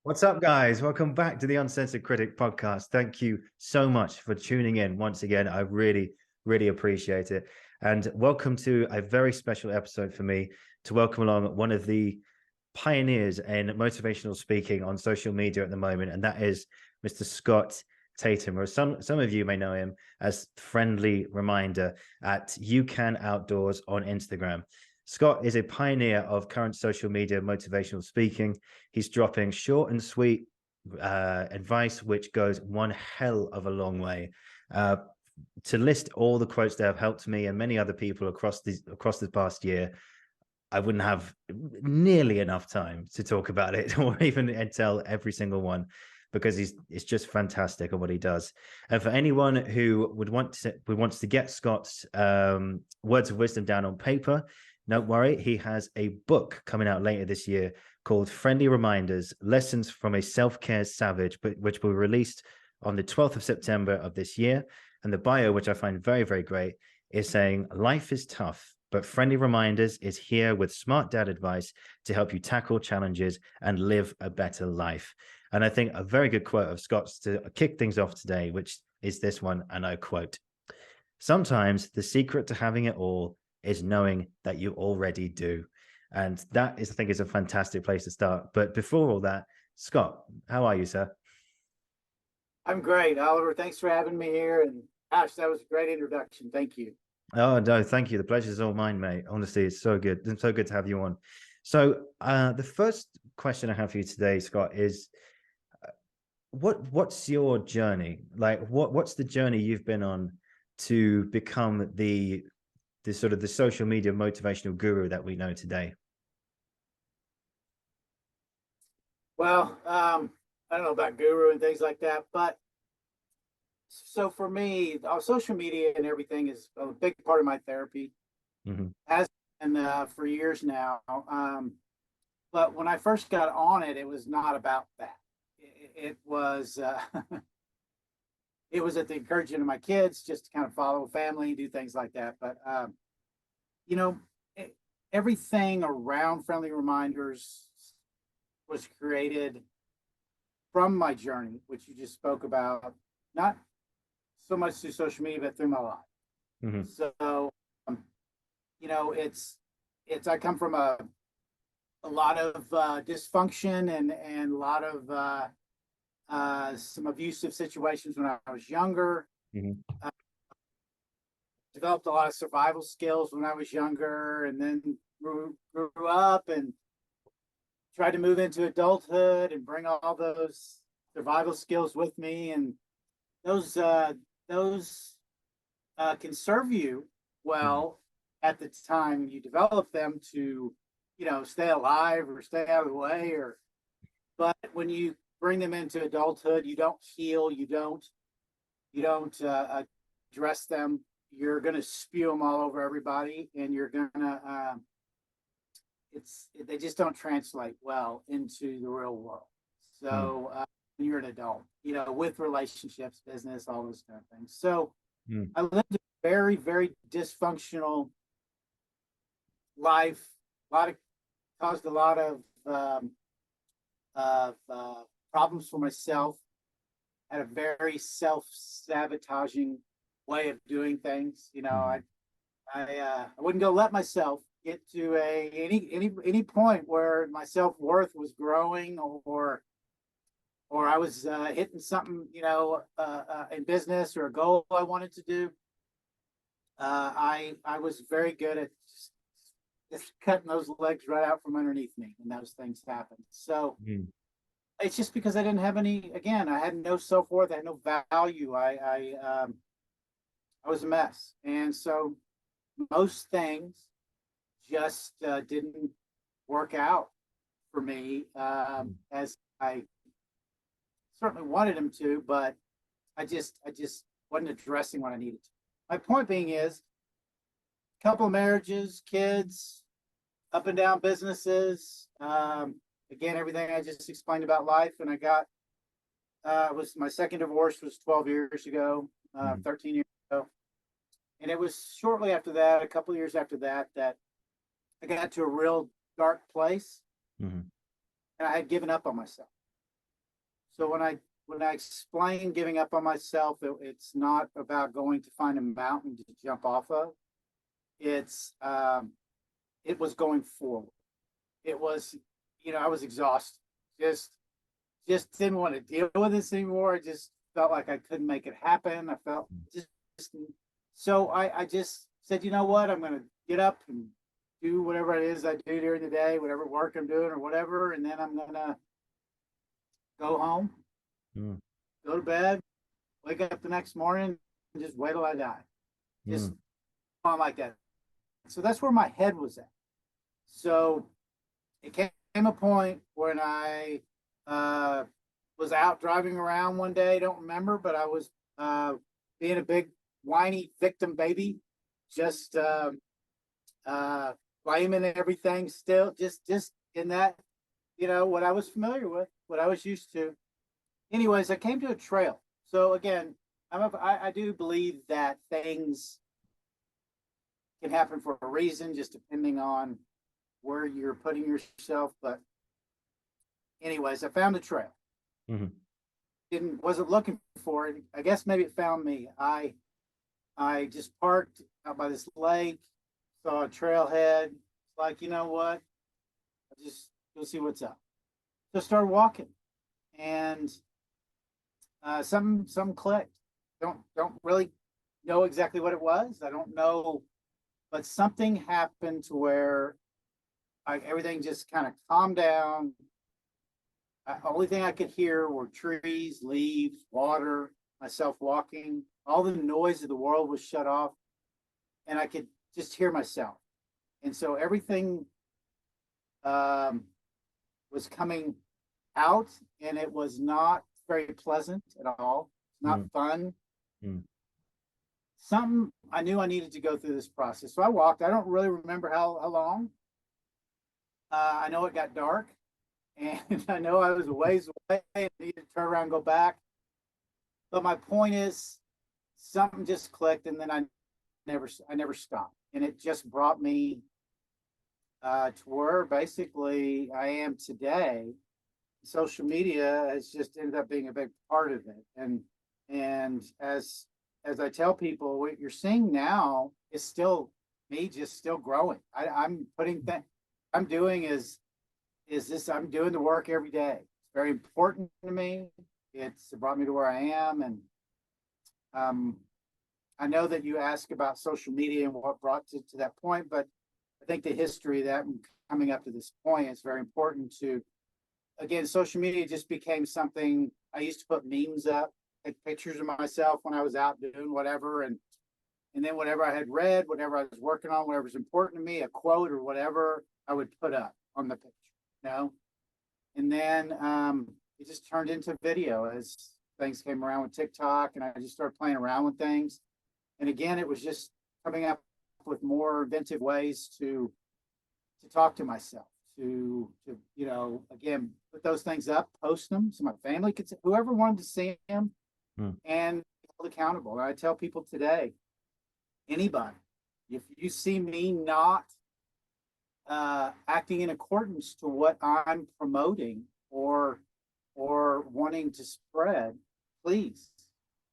What's up, guys? Welcome back to the Uncensored Critic Podcast. Thank you so much for tuning in once again. I really, really appreciate it. And welcome to a very special episode for me to welcome along one of the pioneers in motivational speaking on social media at the moment, and that is Mr. Scott Tatum, or some of you may know him as Friendly Reminder at You Can Outdoors on Instagram. Scott is a pioneer of current social media motivational speaking. He's dropping short and sweet advice, which goes one hell of a long way. To list all the quotes that have helped me and many other people across this past year, I wouldn't have nearly enough time to talk about it or even tell every single one, because it's just fantastic at what he does. And for anyone who wants to get Scott's words of wisdom down on paper, don't worry, he has a book coming out later this year called Friendly Reminders, Lessons from a Self-Care Savage, which will be released on the 12th of September of this year. And the bio, which I find very, very great, is saying, life is tough, but Friendly Reminders is here with smart dad advice to help you tackle challenges and live a better life. And I think a very good quote of Scott's to kick things off today, which is this one, and I quote, "Sometimes the secret to having it all is knowing that you already do." And that is, I think, is a fantastic place to start. But before all that, Scott, how are you, sir? I'm great, Oliver. Thanks for having me here. And gosh, that was a great introduction. Thank you. Oh, no, thank you. The pleasure's all mine, mate. Honestly, it's so good. It's so good to have you on. So the first question I have for you today, Scott, is what's your journey? Like what's the journey you've been on to become the sort of the social media motivational guru that we know today? Well, I don't know about guru and things like that, but so for me, social media and everything is a big part of my therapy, Mm-hmm. has been for years now. But when I first got on it, it was not about that. It was it was at the encouragement of my kids, just to kind of follow family, do things like that. But you know, it, everything around Friendly Reminders was created from my journey, which you just spoke about, not so much through social media, but through my life. Mm-hmm. So, it's I come from a lot of dysfunction and a lot of some abusive situations when I was younger. Mm-hmm. Developed a lot of survival skills when I was younger, and then grew up and tried to move into adulthood and bring all those survival skills with me. And those can serve you well at the time you develop them to, stay alive or stay out of the way. But when you bring them into adulthood, you don't heal, you don't address them. You're going to spew them all over everybody, and you're going to they just don't translate well into the real world. So when you're an adult, with relationships, business, all those kind of things. So I lived a very, very dysfunctional life. Caused a lot of problems for myself. Had a very self-sabotaging way of doing things. I wouldn't go let myself get to any point where my self-worth was growing, or I was hitting something, in business, or a goal I wanted to do. I was very good at just cutting those legs right out from underneath me when those things happened. So it's just because I didn't have any. Again, I had no self-worth. I had no value. I was a mess, and so most things just didn't work out for me as I certainly wanted them to, but I just wasn't addressing what I needed to. My point being is, a couple of marriages, kids, up and down businesses. Again, everything I just explained about life, and I got was my second divorce was 12 years ago, 13 years ago, and it was shortly after that, a couple of years after that, that I got to a real dark place, and I had given up on myself. So when I explain giving up on myself, it's not about going to find a mountain to jump off of. It's it was going forward. It was, I was exhausted. Just just didn't want to deal with this anymore. I just felt like I couldn't make it happen. I felt just so I just said, you know what, I'm gonna get up and do whatever it is I do during the day, whatever work I'm doing or whatever, and then I'm gonna go home, Mm. go to bed, wake up the next morning, and just wait till I die. Just on like that. So that's where my head was at. So it came a point when I was out driving around one day. Don't remember, but I was being a big whiny victim baby, just blaming everything. Still, just in that, what I was familiar with, what I was used to. Anyways, I came to a trail. So again, I do believe that things can happen for a reason, just depending on where you're putting yourself. But anyways, I found the trail. Wasn't looking for it. I guess maybe it found me. I just parked out by this lake, saw a trailhead. Like, you know what? I just go see what's up. So I started walking, and something clicked. Don't really know exactly what it was. I don't know, but something happened to where everything just kind of calmed down. Only thing I could hear were trees, leaves, water, myself walking. All the noise of the world was shut off, and I could just hear myself. And so everything was coming out, and it was not very pleasant at all. It's not fun. Something I knew I needed to go through this process. So I walked. I don't really remember how long. I know it got dark, and I know I was a ways away and needed to turn around and go back. But my point is, something just clicked, and then I never stopped, and it just brought me to where basically I am today. Social media has just ended up being a big part of it, and as I tell people, what you're seeing now is still me, just still growing. I'm putting that I'm doing is this. I'm doing the work every day. It's very important to me. It's brought me to where I am, and I know that you ask about social media and what brought to that point, but I think the history of that coming up to this point is very important to. Again, social media just became something. I used to put memes up, take pictures of myself when I was out doing whatever, and then whatever I had read, whatever I was working on, whatever was important to me, a quote or whatever, I would put up on the picture, And then it just turned into video as things came around with TikTok, and I just started playing around with things. And again, it was just coming up with more inventive ways to talk to myself, to again, put those things up, post them so my family could see, whoever wanted to see them, and be held accountable. And I tell people today, anybody, if you see me not acting in accordance to what I'm promoting or wanting to spread, please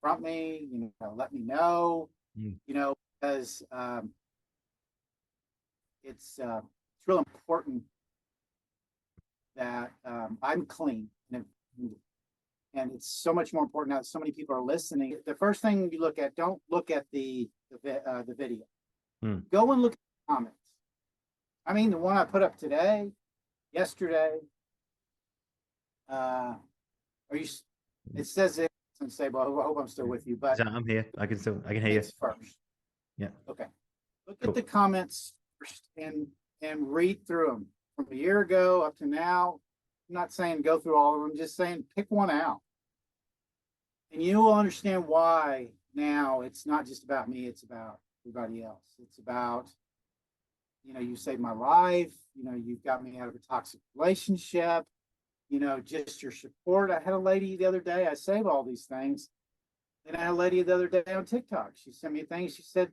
prompt me, let me know, because it's real important that I'm clean, and it's so much more important now that so many people are listening. The first thing you look at, don't look at the video. Go and look at the comments. I mean, the one I put up today, yesterday. Are you? It says it and say, "Well, I hope I'm still with you." But I'm here. I can hear you first. Yeah. Okay. Look at the comments first and read through them from a year ago up to now. I'm not saying go through all of them. Just saying pick one out, and you will understand why now it's not just about me. It's about everybody else. It's about, you saved my life. You've got me out of a toxic relationship. Just your support. I had a lady the other day. I save all these things. And I had a lady the other day on TikTok. She sent me a thing. She said,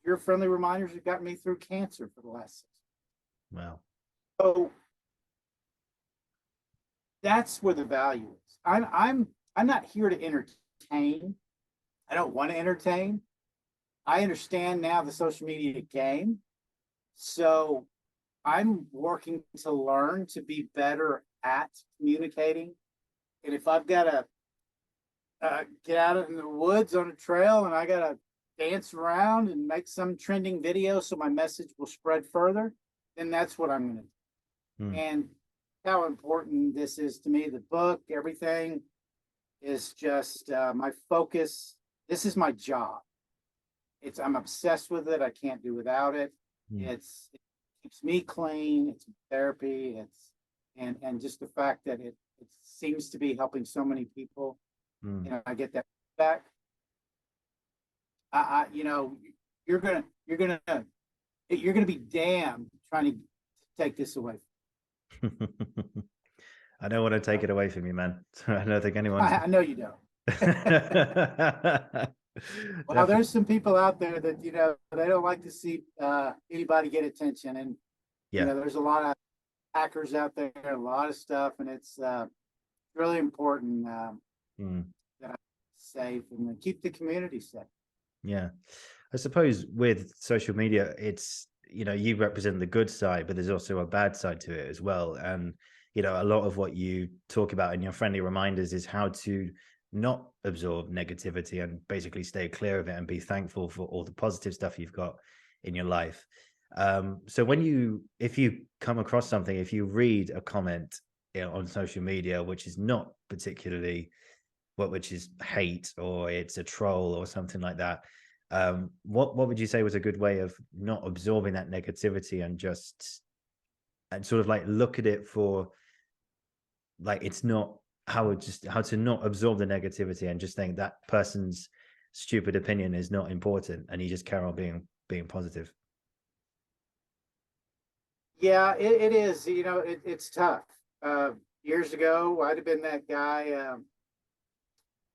"Your friendly reminders have got me through cancer for the last 6 months." Wow. So that's where the value is. I'm not here to entertain. I don't want to entertain. I understand now the social media game. So I'm working to learn to be better at communicating. And if I've got to get out in the woods on a trail and I got to dance around and make some trending video so my message will spread further, then that's what I'm going to do. And how important this is to me, the book, everything is just my focus. This is my job. I'm obsessed with it. I can't do without it. It keeps me clean. It's therapy. And just the fact that it seems to be helping so many people. I get that back. You're gonna be damned trying to take this away. I don't want to take it away from you, man. I don't think anyone's. I know you don't. Well, there's some people out there that they don't like to see anybody get attention, and there's a lot of hackers out there, a lot of stuff, and it's really important that I safe and keep the community safe. Yeah, I suppose with social media, it's you represent the good side, but there's also a bad side to it as well. And a lot of what you talk about in your friendly reminders is how to not absorb negativity and basically stay clear of it and be thankful for all the positive stuff you've got in your life. So if you come across something, if you read a comment on social media which is not particularly which is hate, or it's a troll or something like that, what would you say was a good way of not absorbing that negativity and sort of like look at it for like it's not how to not absorb the negativity and just think that person's stupid opinion is not important and you just carry on being positive? Yeah, it is. It's tough. Years ago, I'd have been that guy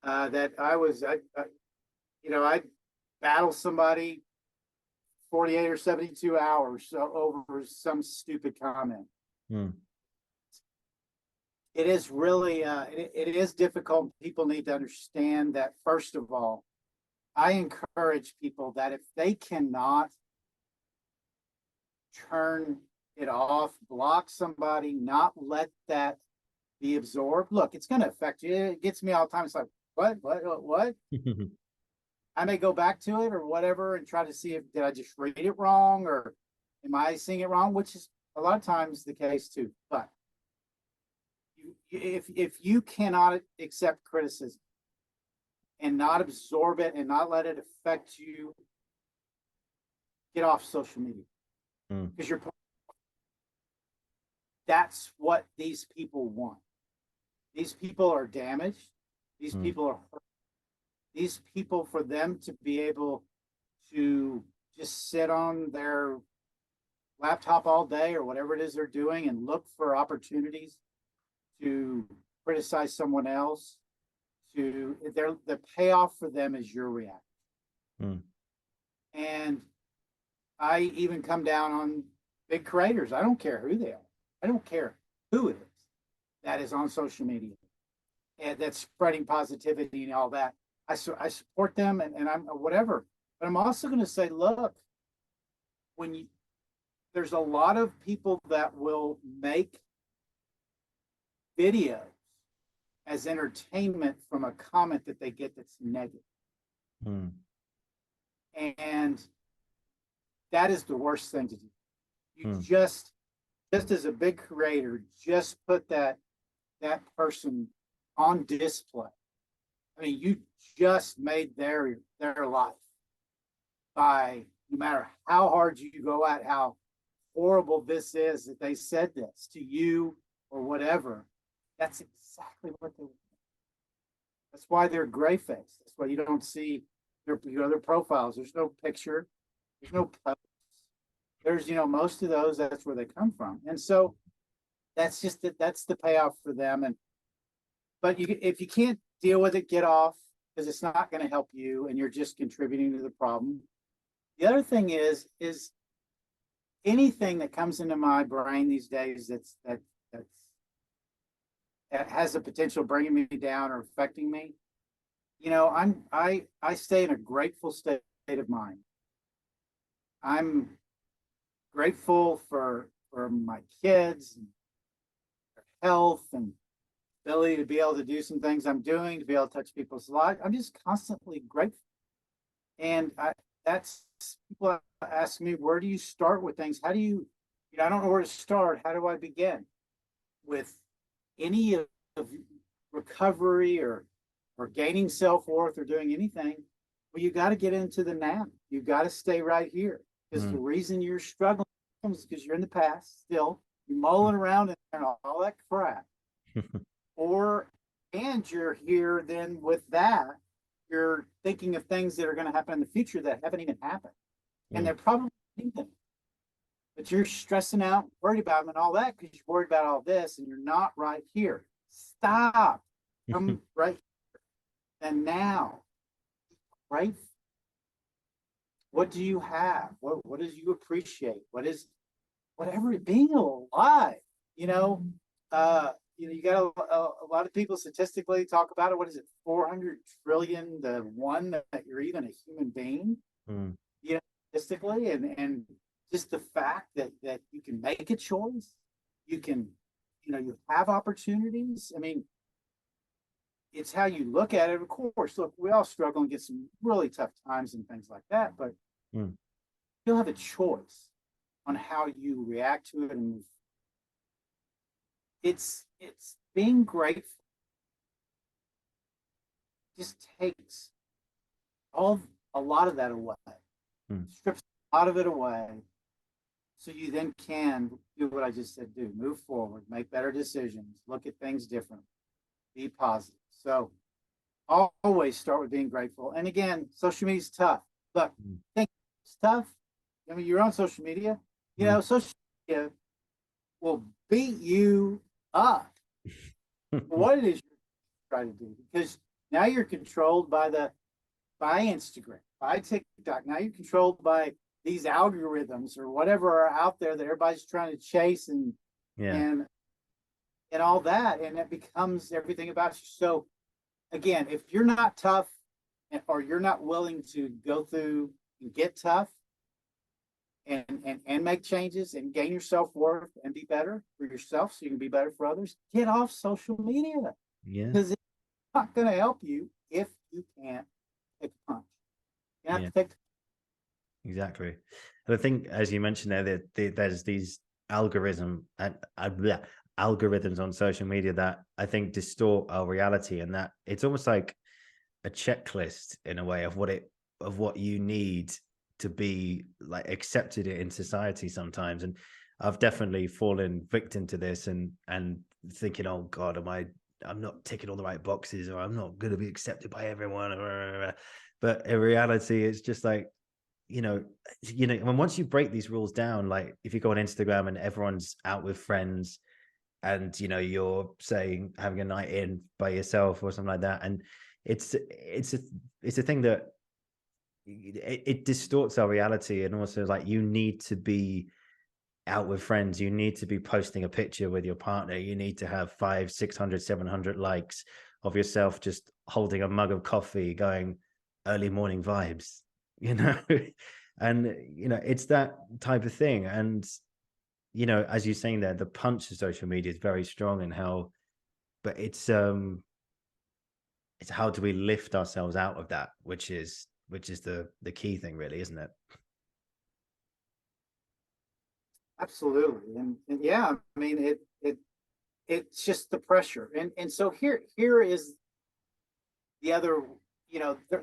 that I'd battle somebody 48 or 72 hours over some stupid comment. It is really, it is difficult. People need to understand that, first of all, I encourage people that if they cannot turn it off, block somebody, not let that be absorbed. Look, it's going to affect you. It gets me all the time. It's like, what? I may go back to it or whatever and try to see did I just read it wrong or am I seeing it wrong, which is a lot of times the case too. But if you cannot accept criticism and not absorb it and not let it affect you, get off social media. Because that's what these people want. These people are damaged. These people are hurt. These people, for them to be able to just sit on their laptop all day or whatever it is they're doing and look for opportunities to criticize someone else, the payoff for them is your reaction. And I even come down on big creators. I don't care who they are. I don't care who it is that is on social media and that's spreading positivity and all that. I support them and I'm whatever. But I'm also going to say, look, there's a lot of people that will make videos as entertainment from a comment that they get that's negative. And that is the worst thing to do. You just as a big creator, just put that person on display. I mean, you just made their life by, no matter how hard you go at how horrible this is that they said this to you or whatever. That's exactly what they want. That's why they're gray faced. That's why you don't see their profiles. There's no picture. There's no post. There's, most of those, that's where they come from. And so that's the payoff for them. But if you can't deal with it, get off, because it's not going to help you and you're just contributing to the problem. The other thing is anything that comes into my brain these days that's has the potential of bringing me down or affecting me, I stay in a grateful state of mind. I'm grateful for my kids, and their health, and ability to be able to do some things I'm doing, to be able to touch people's lives. I'm just constantly grateful. And that's people ask me, where do you start with things? How do I don't know where to start. How do I begin with any of recovery or gaining self-worth or doing anything? Well, you got to get into the now. You got to stay right here, because the reason you're struggling is because you're in the past still. You're mulling around and all that crap. And you're here then with that. You're thinking of things that are going to happen in the future that haven't even happened. And they're probably thinking. But you're stressing out, worried about them and all that because you're worried about all this and you're not right here. Stop. Come right here. And now, right? What do you have? What do you appreciate? Whatever, being alive, you got a lot of people statistically talk about it. What is it? 400 trillion to one that you're even a human being, statistically. And just the fact that you can make a choice, you can, you have opportunities. I mean, it's how you look at it. Of course, look, we all struggle and get some really tough times and things like that, but you'll have a choice on how you react to it and move. It's being grateful just takes a lot of that away, strips a lot of it away, so you then can do what I just said, move forward, make better decisions, look at things differently, be positive. So always start with being grateful. And again, social media is tough. Look, think it's tough. I mean, you're on social media. Social media will beat you up. What it is you're trying to do, because now you're controlled by Instagram, by TikTok. Now you're controlled by these algorithms or whatever are out there that everybody's trying to chase and all that, and it becomes everything about you. So again, if you're not tough or you're not willing to go through and get tough and make changes and gain your self-worth and be better for yourself so you can be better for others, get off social media. Because it's not going to help you if you can't take a punch. You have to take Exactly. And I think, as you mentioned there, that there's these algorithms on social media that I think distort our reality, and that it's almost like a checklist in a way of what you need to be like accepted in society sometimes. And I've definitely fallen victim to this and thinking, oh God, I'm not ticking all the right boxes, or I'm not going to be accepted by everyone. But in reality, it's just like, when once you break these rules down, like if you go on Instagram and everyone's out with friends and, you're saying having a night in by yourself or something like that. And it's a thing that it distorts our reality. And also, like, you need to be out with friends, you need to be posting a picture with your partner, you need to have 500, 600, 700 likes of yourself just holding a mug of coffee going early morning vibes, and it's that type of thing. And as you're saying there, the punch of social media is very strong in but it's how do we lift ourselves out of that, which is the key thing, really, isn't it? Absolutely. And yeah, I mean, it's just the pressure. And so here is the other,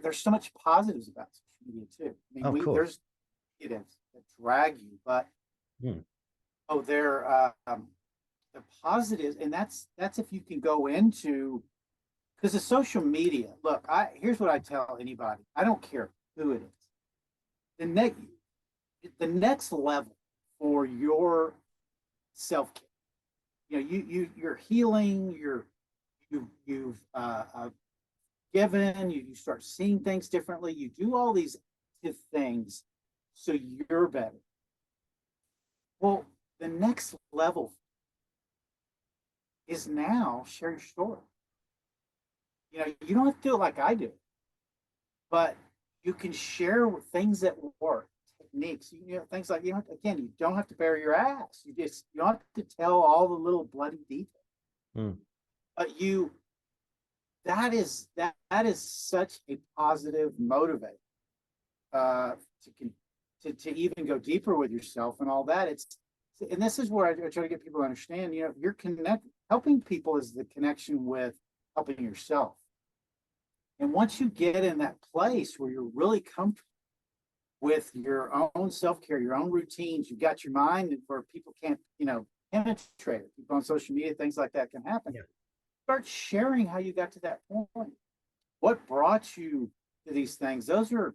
there's so much positives about social media too. I mean, there's negatives that drag you, but they're positives. And that's if you can go into, because the social media, look, here's what I tell anybody. I don't care who it is. The next level for your self-care, you're healing, you've given, you start seeing things differently, you do all these things so you're better. Well, the next level is now share your story. You don't have to do it like I do, but you can share things that work, techniques, things like, again, you don't have to bury your ass. You don't have to tell all the little bloody details. Mm. But that is such a positive motivator to even go deeper with yourself and all that. And this is where I try to get people to understand, you're helping people is the connection with helping yourself. And once you get in that place where you're really comfortable with your own self-care, your own routines, you've got your mind where people can't, penetrate it. People on social media, things like that can happen. Yeah. Start sharing how you got to that point. What brought you to these things? That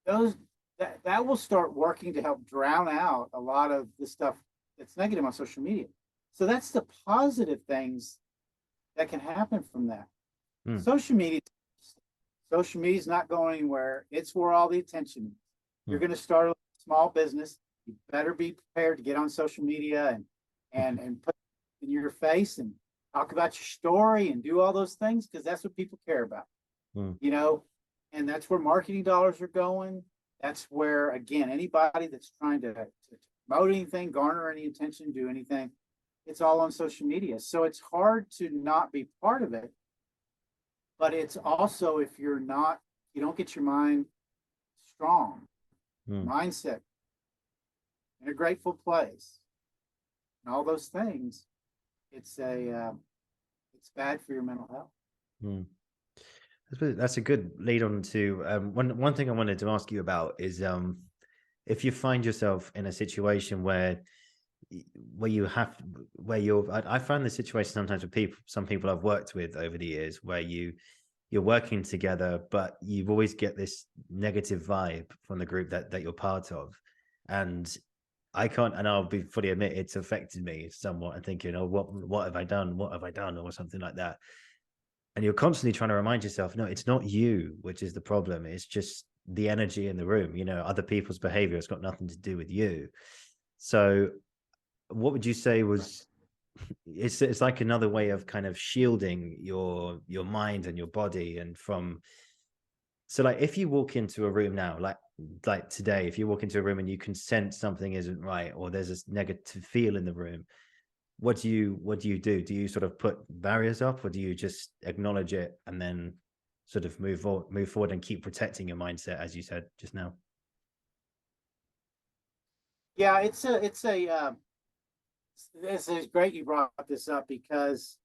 will start working to help drown out a lot of the stuff that's negative on social media. So that's the positive things that can happen from that. Mm. Social media is not going anywhere. It's where all the attention is. You're going to start a small business. You better be prepared to get on social media and put it in your face and talk about your story and do all those things, because that's what people care about. And that's where marketing dollars are going. That's where, again, anybody that's trying to promote anything, garner any attention, do anything, it's all on social media. So it's hard to not be part of it. But it's also, if you don't get your mind strong, mindset in a grateful place, and all those things, it's bad for your mental health. Mm. That's a good lead on to one thing I wanted to ask you about is if you find yourself in a situation where I find the situation sometimes with some people I've worked with over the years where you're working together, but you always get this negative vibe from the group that you're part of. And I'll be fully admit it's affected me somewhat. I'm thinking, oh, what have I done? What have I done? Or something like that. And you're constantly trying to remind yourself, no, it's not you, which is the problem. It's just the energy in the room, other people's behavior. It's got nothing to do with you. So what would you say was, it's like another way of kind of shielding your mind and your body and so like if you walk into a room now, like today, if you walk into a room and you can sense something isn't right, or there's this negative feel in the room, what do you do? Do you sort of put barriers up, or do you just acknowledge it and then sort of move forward and keep protecting your mindset, as you said just now? Yeah, it's great you brought this up, because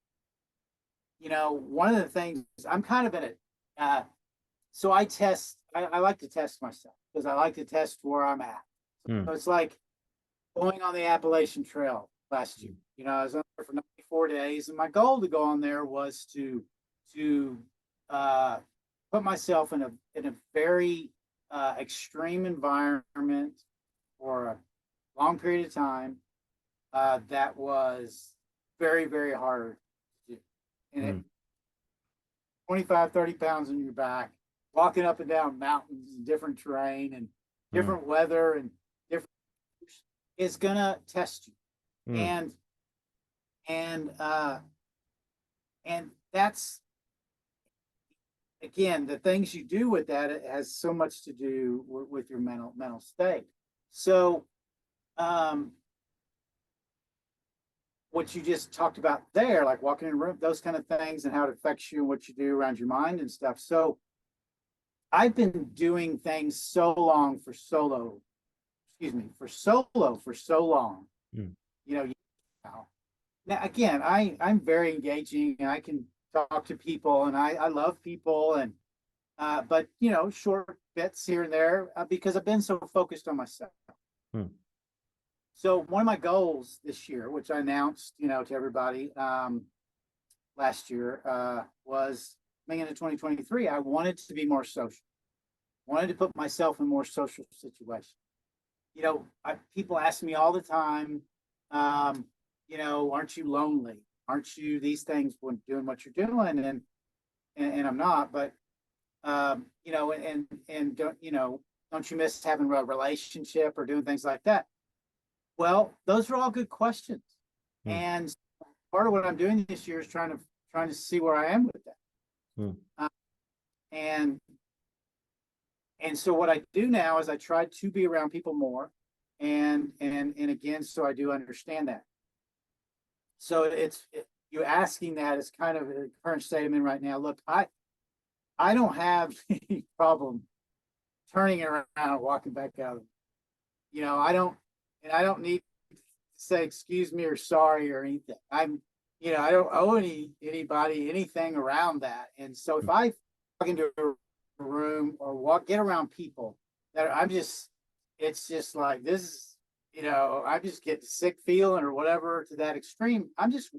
one of the things I'm kind of in it. So I like to test myself, because I like to test where I'm at. So it's like going on the Appalachian Trail last year. I was on there for 94 days, and my goal to go on there was to put myself in a very extreme environment for a long period of time that was very, very hard to do. And 25, 30 pounds on your back, walking up and down mountains and different terrain and different weather and different is gonna test you. And that's, again, the things you do with that, it has so much to do with your mental state. So what you just talked about there, like walking in a room, those kind of things, and how it affects you and what you do around your mind and stuff. So I've been doing things for solo for so long. Now again, I'm very engaging, and I can talk to people, and I love people, and but short bits here and there, because I've been so focused on myself. So one of my goals this year, which I announced, to everybody last year, was coming into 2023. I wanted to be more social. Wanted to put myself in more social situations. People ask me all the time, aren't you lonely? Aren't you these things when doing what you're doing? And I'm not, but and don't you miss having a relationship or doing things like that? Well, those are all good questions. And part of what I'm doing this year is trying to see where I am with that. Hmm. And so what I do now is I try to be around people more, and again, so I do understand that. So you asking that is kind of a current statement right now. Look, I don't have any problem turning around and walking back out. You know, I don't need to say excuse me or sorry or anything. I don't owe anybody anything around that. And so if I walk into a room or get around people that it's just like this, I'm just getting sick feeling or whatever to that extreme. I'm just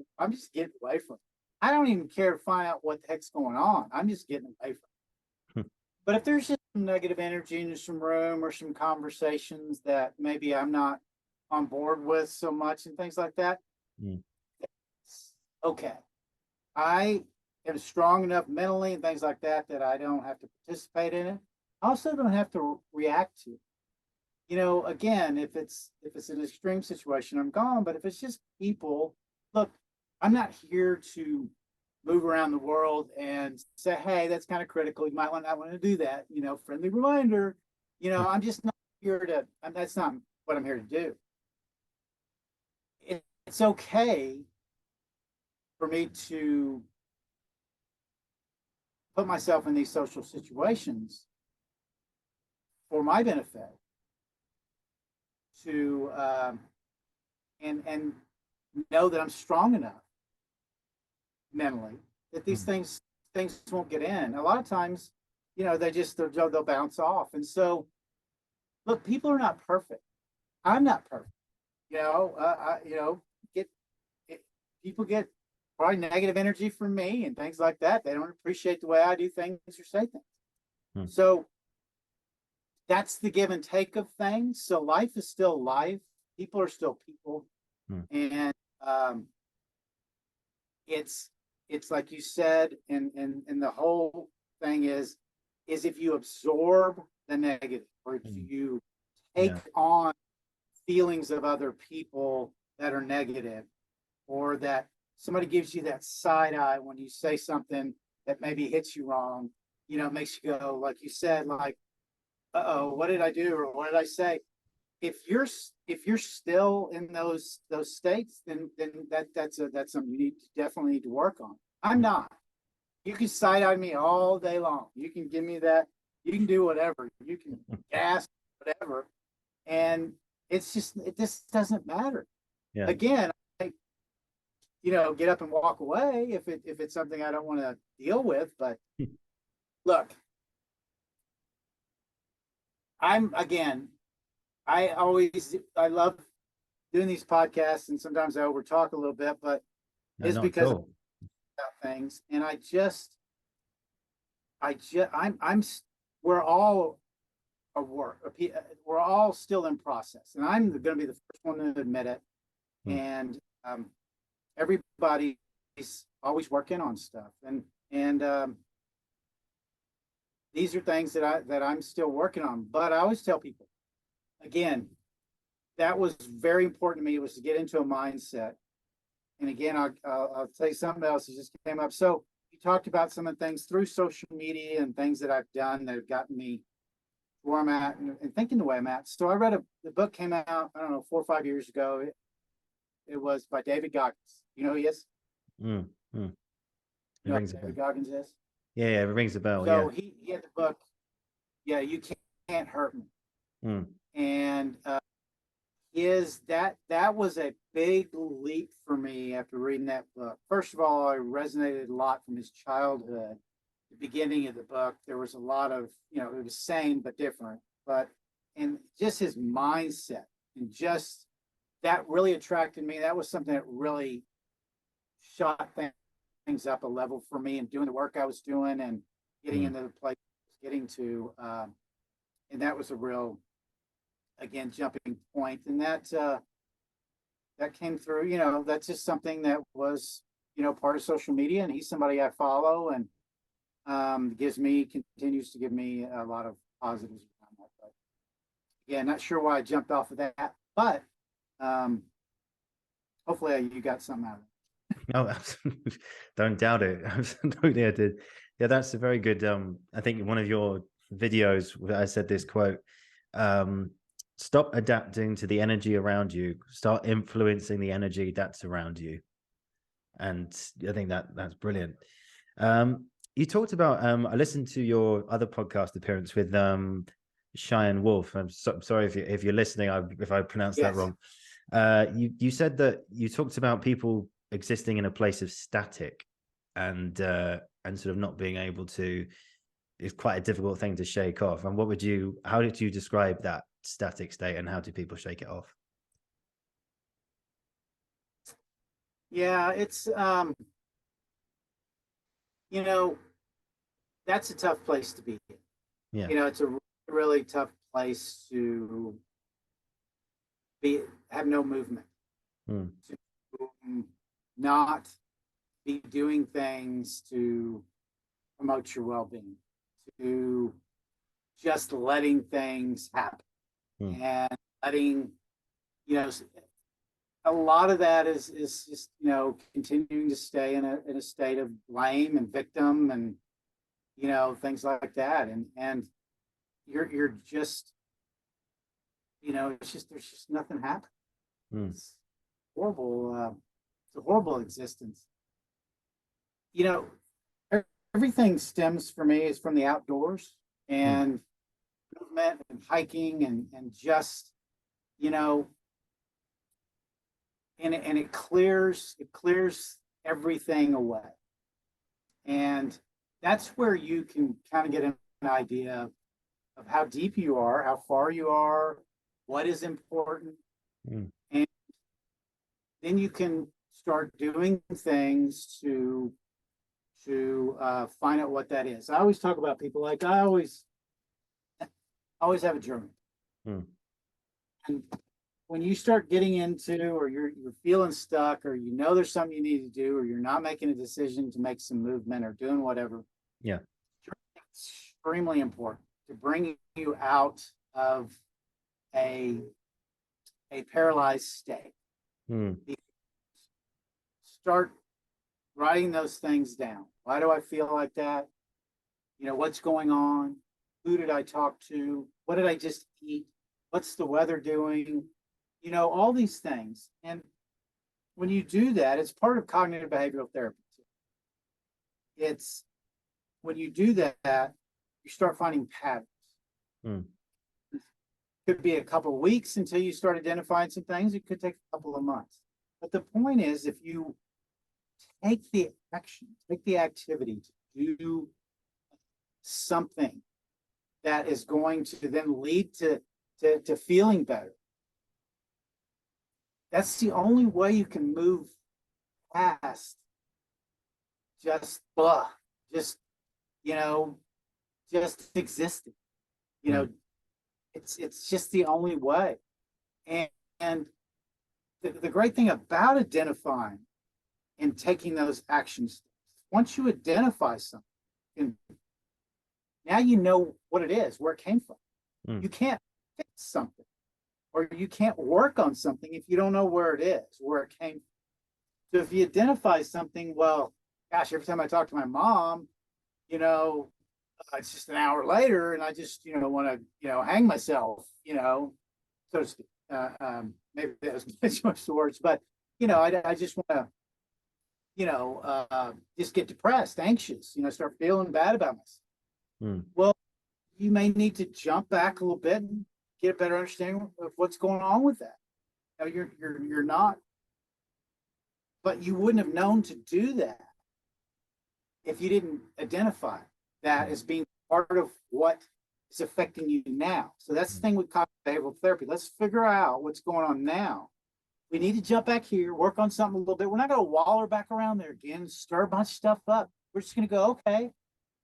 getting away from it. I don't even care to find out what the heck's going on. I'm just getting away from it. But if there's just some negative energy in some room or some conversations that maybe I'm not on board with so much and things like that, okay. I am strong enough mentally and things like that I don't have to participate in it. I also don't have to react to it. Again, if it's an extreme situation, I'm gone. But if it's just people, look, I'm not here to move around the world and say, hey, that's kind of critical. You might not want to do that. Friendly reminder. I'm just not here to. That's not what I'm here to do. It's okay for me to put myself in these social situations for my benefit, to and know that I'm strong enough mentally that these things won't get in. A lot of times, they'll bounce off. And so, look, people are not perfect. I'm not perfect. People get probably negative energy from me and things like that. They don't appreciate the way I do things or say things. So that's the give and take of things. So life is still life. People are still people. And it's like you said, and the whole thing is if you absorb the negative or if you take on feelings of other people that are negative, or that somebody gives you that side eye when you say something that maybe hits you wrong, makes you go, like you said, like, uh-oh, what did I do? Or what did I say? If you're still in those states, then that's something you definitely need to work on. I'm not. You can side eye me all day long. You can give me that. You can do whatever. You can gas whatever, and it just doesn't matter. Yeah. Again, get up and walk away if it's something I don't want to deal with. But look, I love doing these podcasts, and sometimes I over talk a little bit, but it's because about things. And we're all we're all still in process, and I'm going to be the first one to admit it. And everybody's always working on stuff, and these are things that I'm still working on. But I always tell people, again, that was very important to me, was to get into a mindset. And again, I'll tell you something else that just came up. So you talked about some of the things through social media and things that I've done that have gotten me where I'm at and thinking the way I'm at. So I read the book came out, I don't know, 4 or 5 years ago. It was by David Goggins. You know who he is? It rings a bell. David Goggins is? Yeah, it rings a bell. So he had the book, You Can't Hurt Me. And that was a big leap for me after reading that book. First of all, I resonated a lot from his childhood. The beginning of the book, there was a lot of, it was same but different. And just his mindset, and just that really attracted me. That was something that really shot things up a level for me, and doing the work I was doing and getting into the place I was getting to. And that was a real, again, jumping point. And that came through, that's just something that was, part of social media. And he's somebody I follow, and continues to give me a lot of positives around that. But yeah, not sure why I jumped off of that, but hopefully you got something out of it. No, absolutely. Don't doubt it. Absolutely, I did. Yeah, that's a very good. I think in one of your videos, I said this quote: um, "Stop adapting to the energy around you. Start influencing the energy that's around you." And I think that's brilliant. You talked about. I listened to your other podcast appearance with Cheyenne Wolf. Sorry if you're listening. If I pronounced that Yes. wrong. You said that you talked about people existing in a place of static, and sort of not being able to. It's quite a difficult thing to shake off. And how did you describe that static state, and how do people shake it off? Yeah, it's you know, that's a tough place to be in. Yeah. It's a really tough place to be have no movement, Mm, to not be doing things to promote your well-being, to just letting things happen mm, and letting, you know, a lot of that is just, continuing to stay in a state of blame and victim and, things like that. And you're just, it's just, there's just nothing happening. mm, It's horrible. It's a horrible existence. You know, everything stems for me is from the outdoors mm, and movement and hiking and just, you know, and it clears everything away. And that's where you can kind of get an idea of how deep you are, how far you are, what is important. mm, And then you can start doing things to find out what that is. I always talk about people like I always have a journal. mm, And when you start getting into or you're feeling stuck or there's something you need to do or you're not making a decision to make some movement or doing whatever, yeah. it's extremely important to bring you out of a a paralyzed state. Mm, Start writing those things down. Why do I feel like that? What's going on? Who did I talk to? What did I just eat? What's the weather doing? All these things. And when you do that, it's part of cognitive behavioral therapy. It's when you do that, you start finding patterns. mm, It could be a couple of weeks until you start identifying some things. It could take a couple of months. But the point is, if you take the action, take the activity to do something that is going to then lead to feeling better, that's the only way you can move past just just you know, just existing. You mm, know, it's just the only way. And the great thing about identifying and taking those actions, once you identify something, now you know what it is, where it came from. mm, You can't fix something or you can't work on something if you don't know where it is, where it came from. So if you identify something, well, gosh, every time I talk to my mom, you know, it's just an hour later and I just, want to, hang myself, so to speak. Maybe that was too much words, but, I just want to, just get depressed, anxious, start feeling bad about myself. mm, Well, you may need to jump back a little bit and get a better understanding of what's going on with that. You're not, but you wouldn't have known to do that if you didn't identify that mm, as being part of what is affecting you now. So that's the mm, thing with cognitive behavioral therapy. Let's figure out what's going on now. We need to jump back here, work on something a little bit. We're not going to waller back around there again, stir a bunch of stuff up. We're just going to go, okay,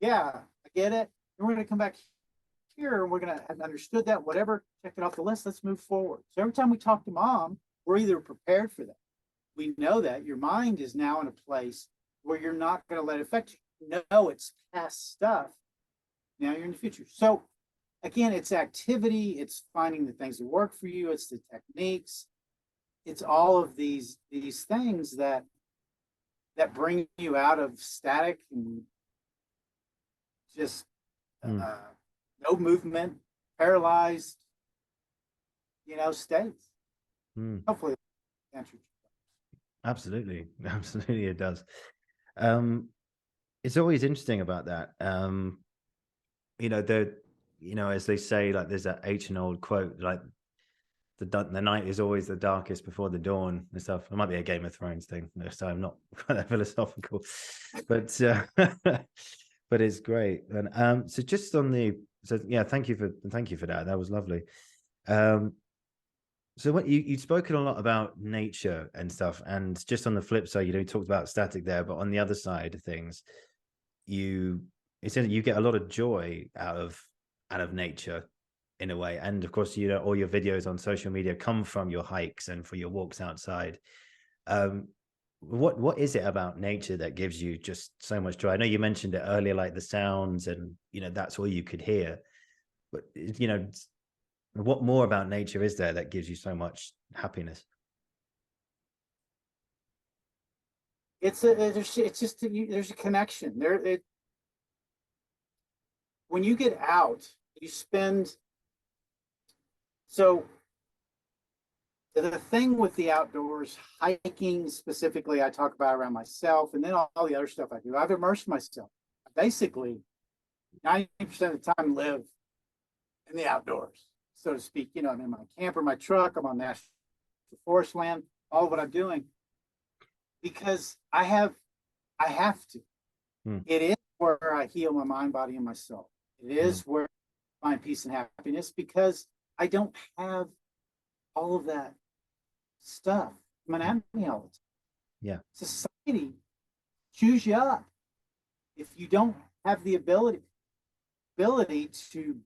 yeah, I get it. And we're going to come back here and we're going to have understood that, whatever, check it off the list. Let's move forward. So every time we talk to mom, we're either prepared for that. We know that your mind is now in a place where you're not going to let it affect you. No, it's past stuff. Now you're in the future. So again, it's activity, it's finding the things that work for you, it's the techniques, it's all of these things that that bring you out of static and just no movement, paralyzed, states. Hopefully, that answers. Absolutely. Absolutely, it does. It's always interesting about that. As they say, like there's that ancient old quote, like the night is always the darkest before the dawn and stuff. It might be a Game of Thrones thing, so I'm not quite that philosophical, but but it's great. And so just on the yeah, thank you for that. That was lovely. So what you'd spoken a lot about nature and stuff, and just on the flip side, you talked about static there, but on the other side of things, it says you get a lot of joy out of nature in a way. And of course, all your videos on social media come from your hikes and for your walks outside. What is it about nature that gives you just so much joy? I know you mentioned it earlier, like the sounds, and that's all you could hear. But what more about nature is there that gives you so much happiness? There's a connection there. When you get out, you spend. So the thing with the outdoors, hiking specifically, I talk about around myself, and then all the other stuff I do. I've immersed myself. I basically 90% of the time live in the outdoors, so to speak. I'm in my camper, my truck, I'm on national forest land, all of what I'm doing, because I have to. It is where I heal my mind, body, and my soul. It is where I find peace and happiness, because I don't have all of that stuff coming at me all the time. Yeah. Society chews you up if you don't have the ability to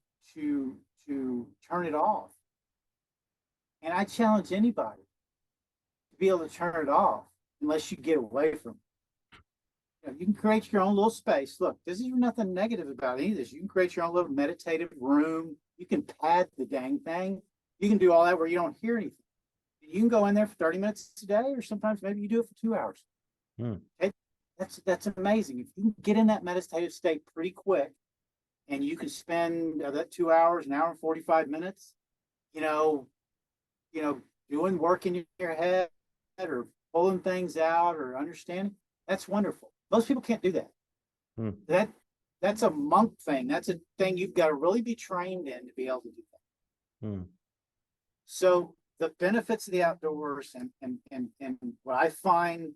turn it off. And I challenge anybody to be able to turn it off unless you get away from it. You can create your own little space. Look, this is nothing negative about any of this. You can create your own little meditative room. You can pad the dang thing. You can do all that where you don't hear anything. You can go in there for 30 minutes a day, or sometimes maybe you do it for 2 hours. Okay? That's amazing. If you can get in that meditative state pretty quick, and you can spend that 2 hours, an hour and 45 minutes, doing work in your head or pulling things out or understanding, that's wonderful. Most people can't do that. That's a monk thing. That's a thing you've got to really be trained in to be able to do that. So the benefits of the outdoors and what I find,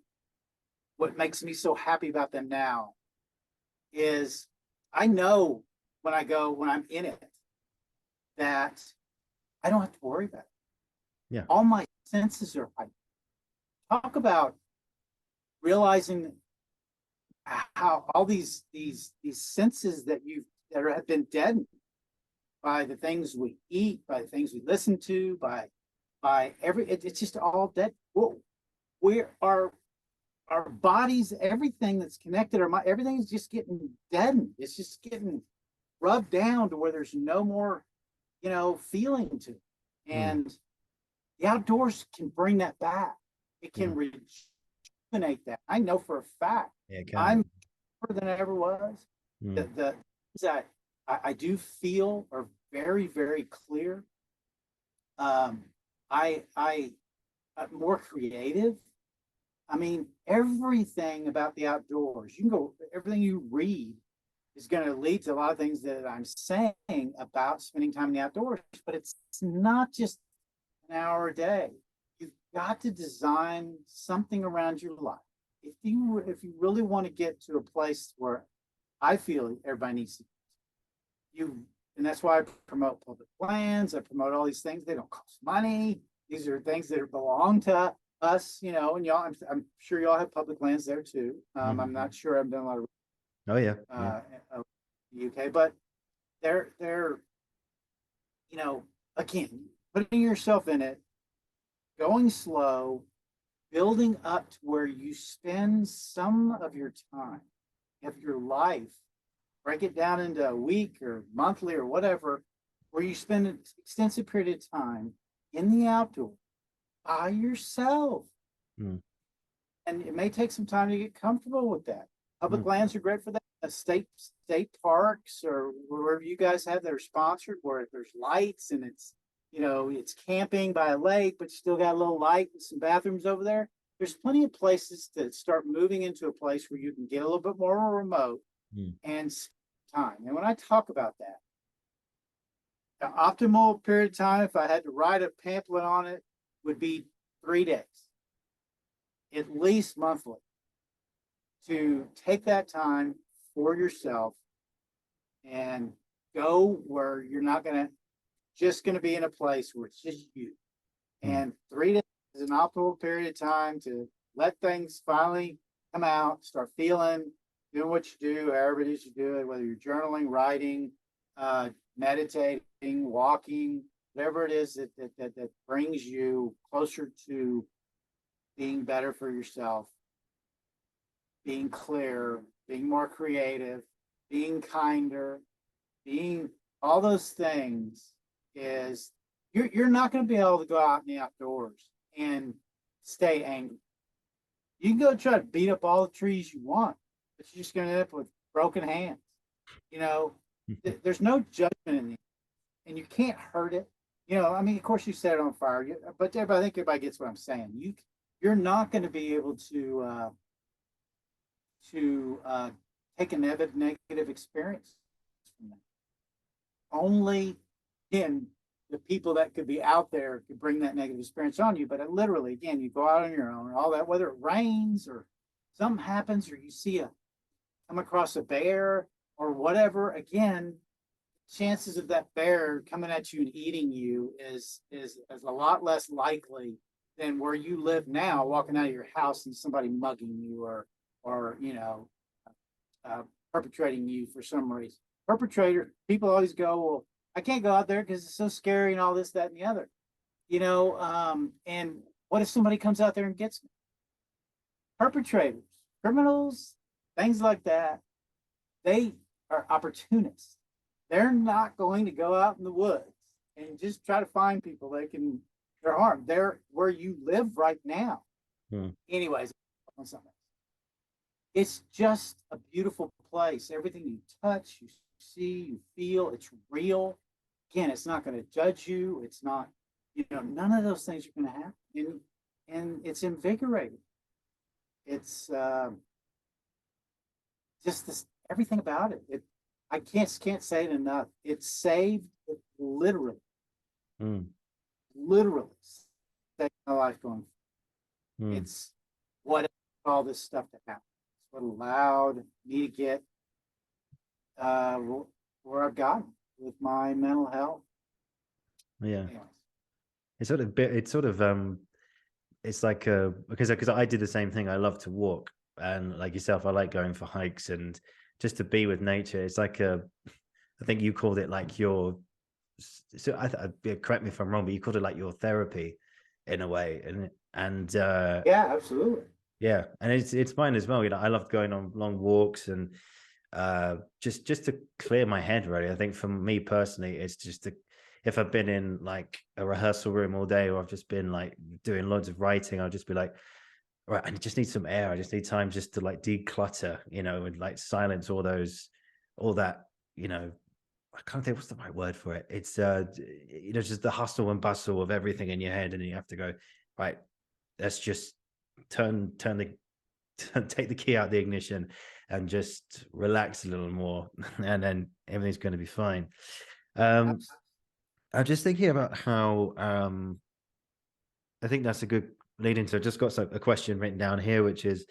what makes me so happy about them now, is I know when I'm in it, that I don't have to worry about it. Yeah. All my senses are heightened. Talk about realizing how all these senses that have been deadened by the things we eat, by the things we listen to, by it's just all dead. Our bodies, everything that's connected, everything is just getting deadened. It's just getting rubbed down to where there's no more, feeling to it. And the outdoors can bring that back. It can rejuvenate that. I know for a fact. Yeah, it can. I'm better than I ever was. The things I do feel are very, very clear. I'm more creative. I mean, everything about the outdoors, everything you read is going to lead to a lot of things that I'm saying about spending time in the outdoors, but it's not just an hour a day. You've got to design something around your life. If you really want to get to a place where I feel everybody needs to, and that's why I promote public lands. I promote all these things. They don't cost money. These are things that belong to us, and y'all. I'm sure y'all have public lands there too. I'm not sure. I've done a lot of. Oh yeah. UK, but they're again, putting yourself in it, going slow, building up to where you spend some of your time, of your life, break it down into a week or monthly or whatever, where you spend an extensive period of time in the outdoors by yourself. And it may take some time to get comfortable with that. Public Mm, lands are great for that. State parks or wherever you guys have that are sponsored, where there's lights and it's camping by a lake, but you still got a little light and some bathrooms over there. There's plenty of places to start moving into a place where you can get a little bit more remote mm, and time. And when I talk about that, the optimal period of time, if I had to write a pamphlet on it, would be 3 days, at least monthly, to take that time for yourself and go where you're not just going to be in a place where it's just you. mm, And 3 days is an optimal period of time to let things finally come out, start feeling, doing what you do, however it is you do it, whether you're journaling, writing, meditating, walking, whatever it is that brings you closer to being better for yourself, being clear, being more creative, being kinder, being all those things is you're not going to be able to go out in the outdoors and stay angry. You can go try to beat up all the trees you want, but you're just going to end up with broken hands. You know, there's no judgment in the, and you can't hurt it. I mean, of course you set it on fire, but I think everybody gets what I'm saying. You're not going to be able to take a negative experience from that. Only in the people that could be out there could bring that negative experience on you. But literally, again, you go out on your own, all that, whether it rains or something happens, or you come across a bear or whatever. Again, chances of that bear coming at you and eating you is a lot less likely than where you live now, walking out of your house and somebody mugging you or perpetrating you for some reason. People always go, well, I can't go out there because it's so scary and all this, that, and the other. And what if somebody comes out there and gets me? Perpetrators, criminals, things like that, they are opportunists. They're not going to go out in the woods and just try to find people they're harmed. They're where you live right now. mm. Anyways, on something. It's just a beautiful place. Everything you touch, you see, you feel, it's real. Again, it's not going to judge you. It's not, none of those things are going to happen. And it's invigorating. It's just everything about it. I can't say it enough. It saved it literally saved my life going. It's what all this stuff to happen. It's what allowed me to get where I've gotten with my mental health. Yeah. Anyways. It's like because I did the same thing. I love to walk, and like yourself, I like going for hikes and just to be with nature. It's like I think you called it like your, so correct me if I'm wrong, but you called it like your therapy in a way. And Yeah, absolutely. yeah, and it's mine as well. I love going on long walks and just to clear my head, really. I think for me personally, it's just if I've been in like a rehearsal room all day, or I've just been like doing loads of writing, I'll just be like, right, I just need some air. I just need time just to like declutter, and like silence all that, I can't think what's the right word for it. It's just the hustle and bustle of everything in your head, and you have to go, right, let's just turn the take the key out the ignition and just relax a little more, and then everything's going to be fine. I'm just thinking about how I think that's a good lead into. I just got a question written down here, which is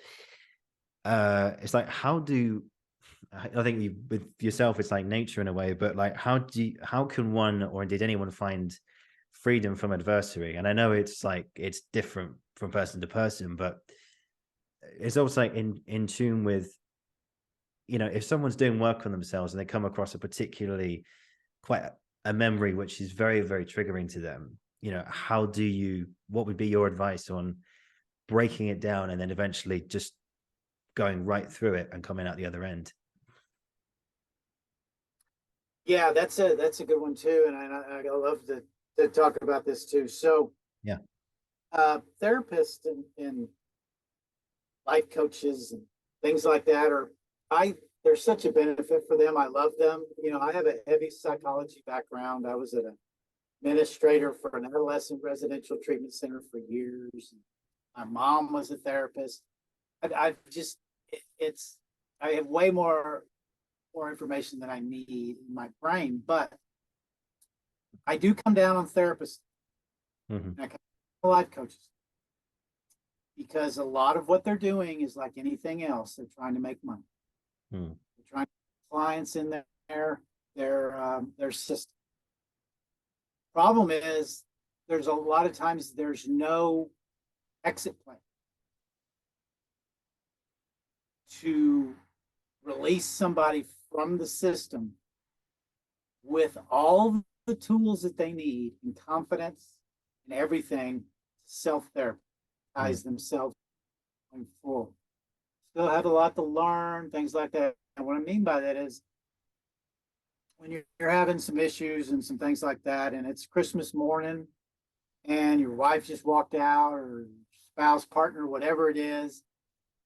it's like, how think with yourself it's like nature in a way, but like how can one, or indeed anyone, find freedom from adversity? And I know it's like it's different from person to person, but it's also like in tune with, if someone's doing work on themselves and they come across a particularly quite a memory which is very, very triggering to them, what would be your advice on breaking it down and then eventually just going right through it and coming out the other end? Yeah, that's a good one too, and I love to talk about this too. So, Yeah. Therapists in life coaches and things like that are, they're such a benefit for them. I love them. You know, I have a heavy psychology background. I was an administrator for an adolescent residential treatment center for years. My mom was a therapist. I've just, it's, I have way more information than I need in my brain, but I do come down on therapists and I come down on life coaches because a lot of what they're doing is like anything else. They're trying to make money. They're trying to get clients in their system. Problem is, there's a lot of times there's no exit plan to release somebody from the system with all the tools that they need and confidence and everything to self-therapize themselves going forward. Still have a lot to learn, things like that. And what I mean by that is when you're having some issues and some things like that, and it's Christmas morning and your wife just walked out, or spouse, partner, whatever it is,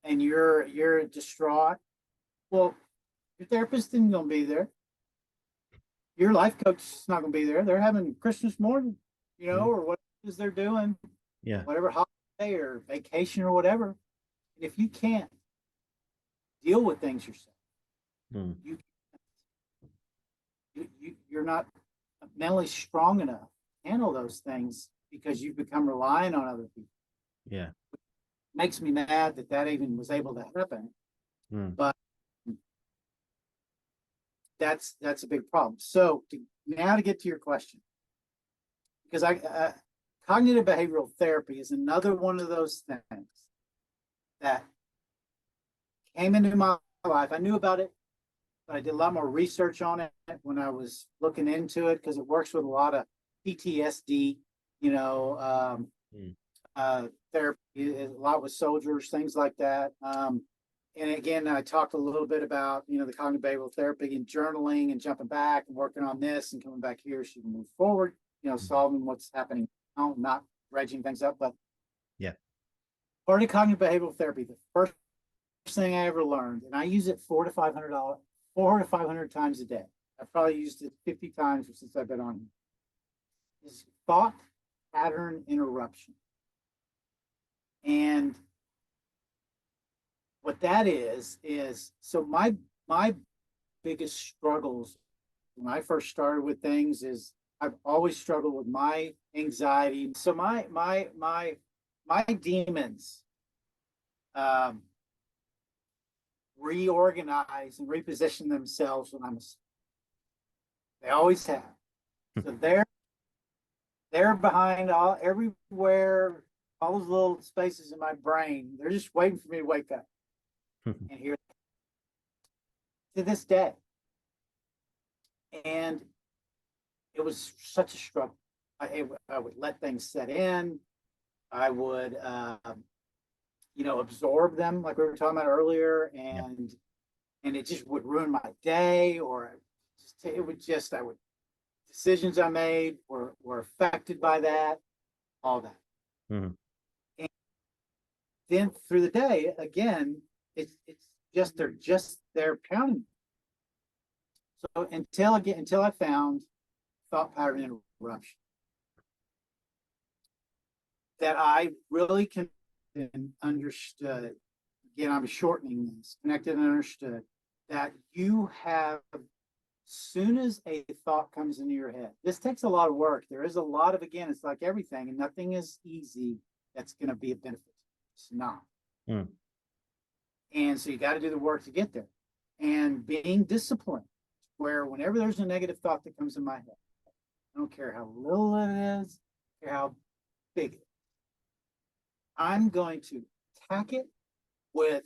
and you're distraught. Well, your therapist isn't going to be there. Your life coach is not going to be there. They're having Christmas morning, you know, or what it is they're doing, whatever holiday or vacation or whatever. And if you can't deal with things yourself, you're not mentally strong enough to handle those things because you've become reliant on other people. Yeah. It makes me mad that even was able to happen. But that's a big problem. So now to get to your question, because cognitive behavioral therapy is another one of those things that came into my life. I knew about it, but I did a lot more research on it when I was looking into it because it works with a lot of PTSD, you know, therapy, a lot with soldiers, things like that. And again, I talked a little bit about, you know, the cognitive behavioral therapy and journaling and jumping back and working on this and coming back here so you can move forward, you know, solving what's happening now, not dredging things up. But part of cognitive behavioral therapy, the first thing I ever learned, and I use it 400 to 500 times a day. I've probably used it 50 times since I've been on here, is thought pattern interruption. And what that is so my biggest struggles when I first started with things is I've always struggled with my anxiety. So my demons reorganize and reposition themselves when I'm asleep. They always have. So they're behind everywhere, all those little spaces in my brain. They're just waiting for me to wake up. And here to this day. And it was such a struggle. I would let things set in. I would, you know, absorb them like we were talking about earlier, and it just would ruin my day, or decisions I made were affected by that, all that. And then through the day, again, it's just they're pounding. So until I found thought pattern interruption that I really understood. Again, I'm shortening this, connected and understood that you have, soon as a thought comes into your head, this takes a lot of work. There is a lot of, again, it's like everything, and nothing is easy that's going to be a benefit. It's not. And so you got to do the work to get there. And being disciplined, where whenever there's a negative thought that comes in my head, I don't care how little it is, or how big it is, I'm going to attack it with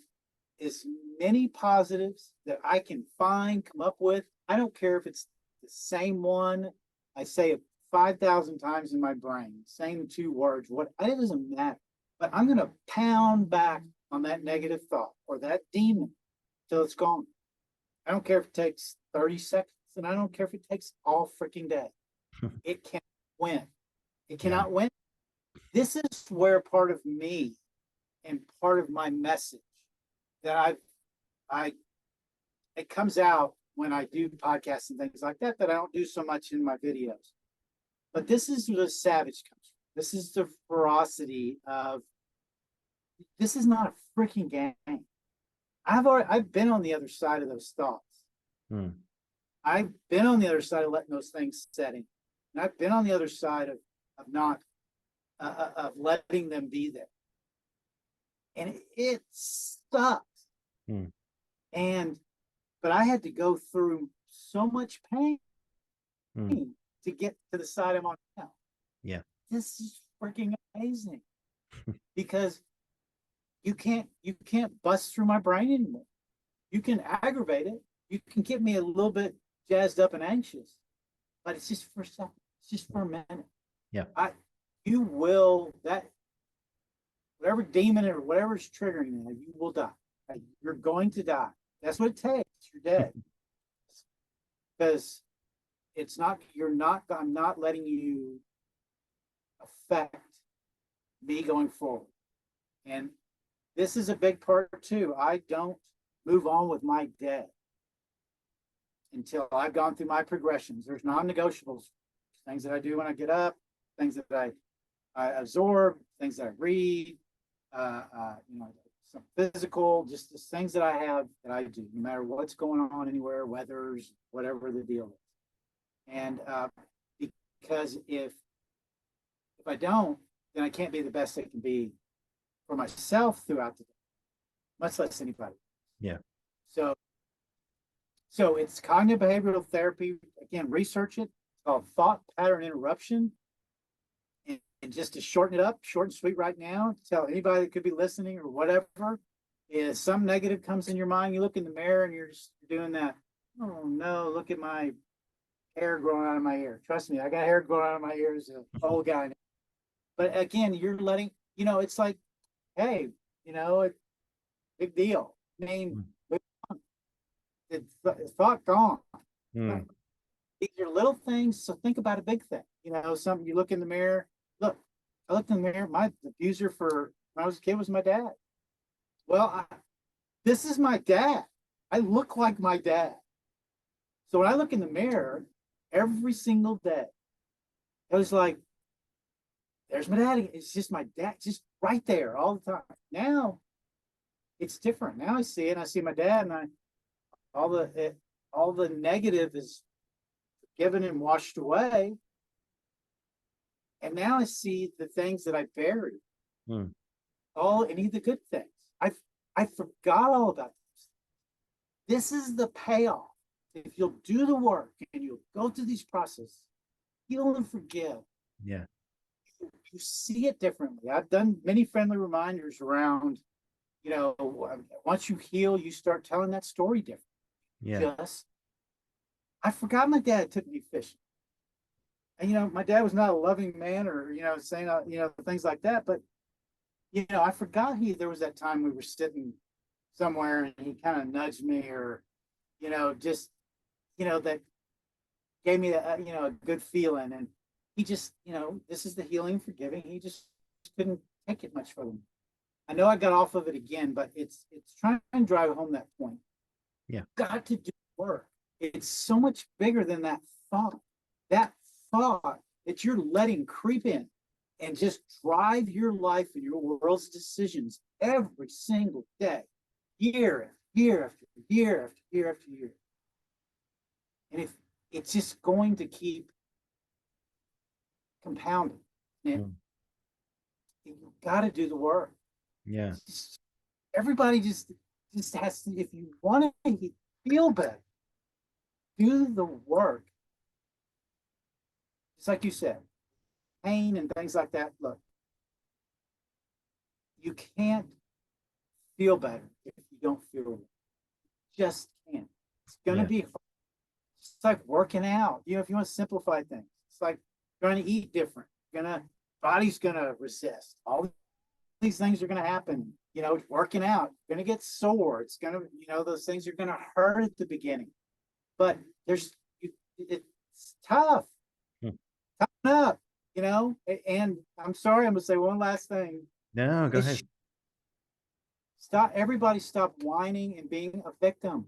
as many positives that I can come up with. I don't care if it's the same one. I say it 5,000 times in my brain, same 2 words, it doesn't matter. But I'm going to pound back on that negative thought or that demon till it's gone. I don't care if it takes 30 seconds, and I don't care if it takes all freaking day. It can't win. It cannot win. This is where part of me and part of my message that I it comes out when I do podcasts and things like that I don't do so much in my videos. But this is where the savage comes from. This is the ferocity of, this is not a freaking game. I've been on the other side of those thoughts. Hmm. I've been on the other side of letting those things set in. And I've been on the other side of not of letting them be there. And it sucks. Hmm. But I had to go through so much pain Hmm. to get to the side I'm on now. Yeah. This is freaking amazing. Because you can't bust through my brain anymore. You can aggravate it. You can get me a little bit jazzed up and anxious, but it's just for a second. It's just for a minute. Yeah. You will, that whatever demon or whatever's triggering that, you will die. You're going to die. That's what it takes. You're dead. Because I'm not letting you affect me going forward. And this is a big part too. I don't move on with my dead until I've gone through my progressions. There's non-negotiables, things that I do when I get up, things that I absorb, things that I read, some physical, just the things that I have that I do, no matter what's going on anywhere, weathers, whatever the deal is. And because if I don't, then I can't be the best I can be for myself throughout the day, much less anybody. Yeah. So it's cognitive behavioral therapy. Again, research it. It's called thought pattern interruption. And just to shorten it up, short and sweet right now, tell anybody that could be listening or whatever, is some negative comes in your mind, you look in the mirror and you're just doing that. Oh no, look at my hair growing out of my ear. Trust me, I got hair growing out of my ear as an old guy. But again, you're letting, it's like, hey, big deal. I mean, it's thought gone. Mm. These are little things, so think about a big thing. Something you look in the mirror. Look, I looked in the mirror. My diffuser for when I was a kid was my dad. Well, this is my dad. I look like my dad. So when I look in the mirror every single day, I was like, there's my dad. It's just my dad, just right there all the time. Now it's different. Now I see it. And I see my dad, and all the negative is given and washed away. And now I see the things that I buried. Any of the good things. I forgot all about this. This is the payoff. If you'll do the work and you'll go through these processes, heal and forgive. Yeah. You see it differently. I've done many friendly reminders around, once you heal, you start telling that story different. Yeah. I forgot my dad took me fishing. And, my dad was not a loving man or, saying, things like that. But, I forgot there was that time we were sitting somewhere and he kind of nudged me or, that gave me a good feeling. And he just, this is the healing, forgiving. He just couldn't take it much further. I know I got off of it again, but it's trying to drive home that point. Yeah. Got to do work. It's so much bigger than that thought. That thought that you're letting creep in and just drive your life and your world's decisions every single day, year after year after year after year after year. And if it's just going to keep compounding, and you got to do the work. Yeah. Everybody just has to, if you want to feel better, do the work. It's like you said, pain and things like that. Look, you can't feel better if you don't feel it. Just can't. It's going to be hard. It's like working out. If you want to simplify things, it's like trying to eat different. Body's going to resist. All these things are going to happen. Working out, going to get sore. It's going to, those things are going to hurt at the beginning. But it's tough. Toughen up, and I'm sorry, I'm going to say one last thing. No, go ahead. Everybody stop whining and being a victim.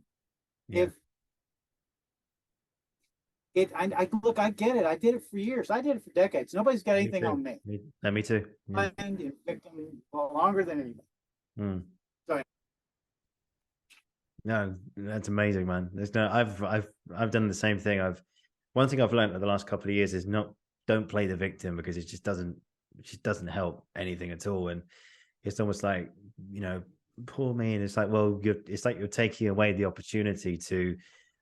Yeah. I look, I get it. I did it for years. I did it for decades. Nobody's got Me anything too. on me. Me too. Yeah. And victim longer than anybody. Mm. So No, that's amazing, man. There's no, I've done the same thing. One thing I've learned over the last couple of years is don't play the victim, because it just doesn't help anything at all. And it's almost like, poor me. And it's like, well, it's like you're taking away the opportunity to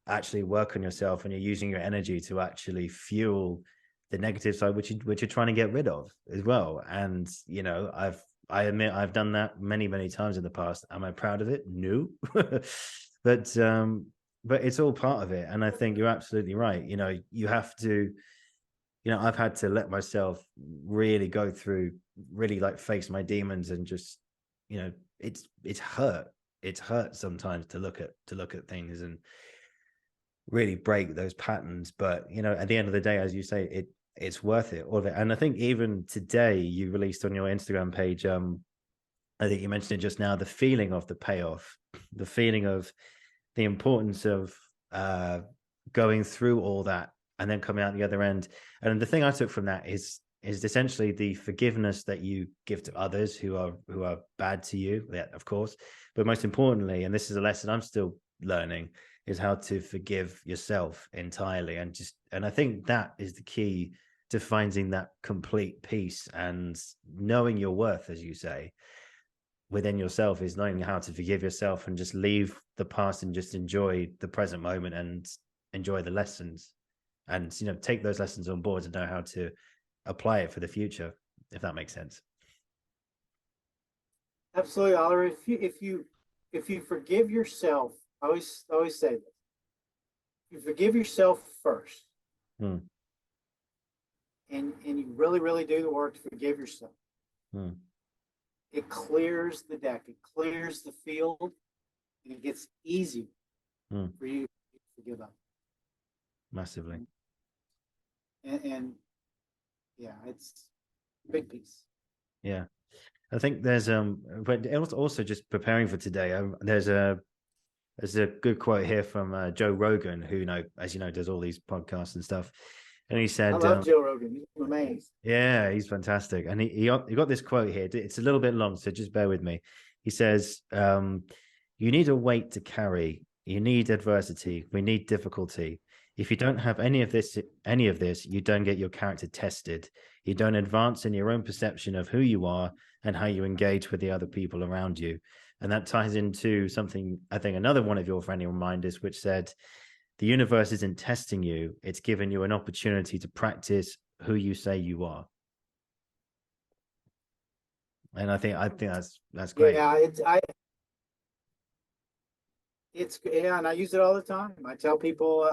actually work on yourself, and you're using your energy to actually fuel the negative side, which you're trying to get rid of as well. And I admit I've done that many times in the past. Am I proud of it? No. But it's all part of it. And I think you're absolutely right. You have to, I've had to let myself really go through, really like face my demons, and just, it's hurt. It's hurt sometimes to look at things and really break those patterns. But at the end of the day, as you say, it's worth it, all of it. And I think even today you released on your Instagram page, I think you mentioned it just now, the feeling of the payoff, the feeling of the importance of going through all that and then coming out the other end. And the thing I took from that is essentially the forgiveness that you give to others who are bad to you, yeah, of course, but most importantly, and this is a lesson I'm still learning, is how to forgive yourself entirely. And I think that is the key to finding that complete peace and knowing your worth, as you say, within yourself, is knowing how to forgive yourself and just leave the past and just enjoy the present moment and enjoy the lessons, and take those lessons on board and know how to apply it for the future, if that makes sense. absolutely, Oliver. If you forgive yourself, I always say this. You forgive yourself first, Hmm. and you really do the work to forgive yourself. Hmm. It clears the deck, it clears the field, and it gets easier for you to forgive up. Massively. And yeah, it's a big piece. Yeah, I think there's but also just preparing for today, there's a good quote here from Joe Rogan, who as you know, does all these podcasts and stuff. And he I said, love Joe Rogan. He's amazing. yeah, he's fantastic. And he got this quote here. It's a little bit long, so just bear with me. He says, you need a weight to carry. You need adversity. We need difficulty. If you don't have any of this, you don't get your character tested. You don't advance in your own perception of who you are and how you engage with the other people around you. And that ties into something, I think, another one of your friendly reminders, which said, the universe isn't testing you. It's giving you an opportunity to practice who you say you are. And I think that's great. Yeah, and I use it all the time. I tell people,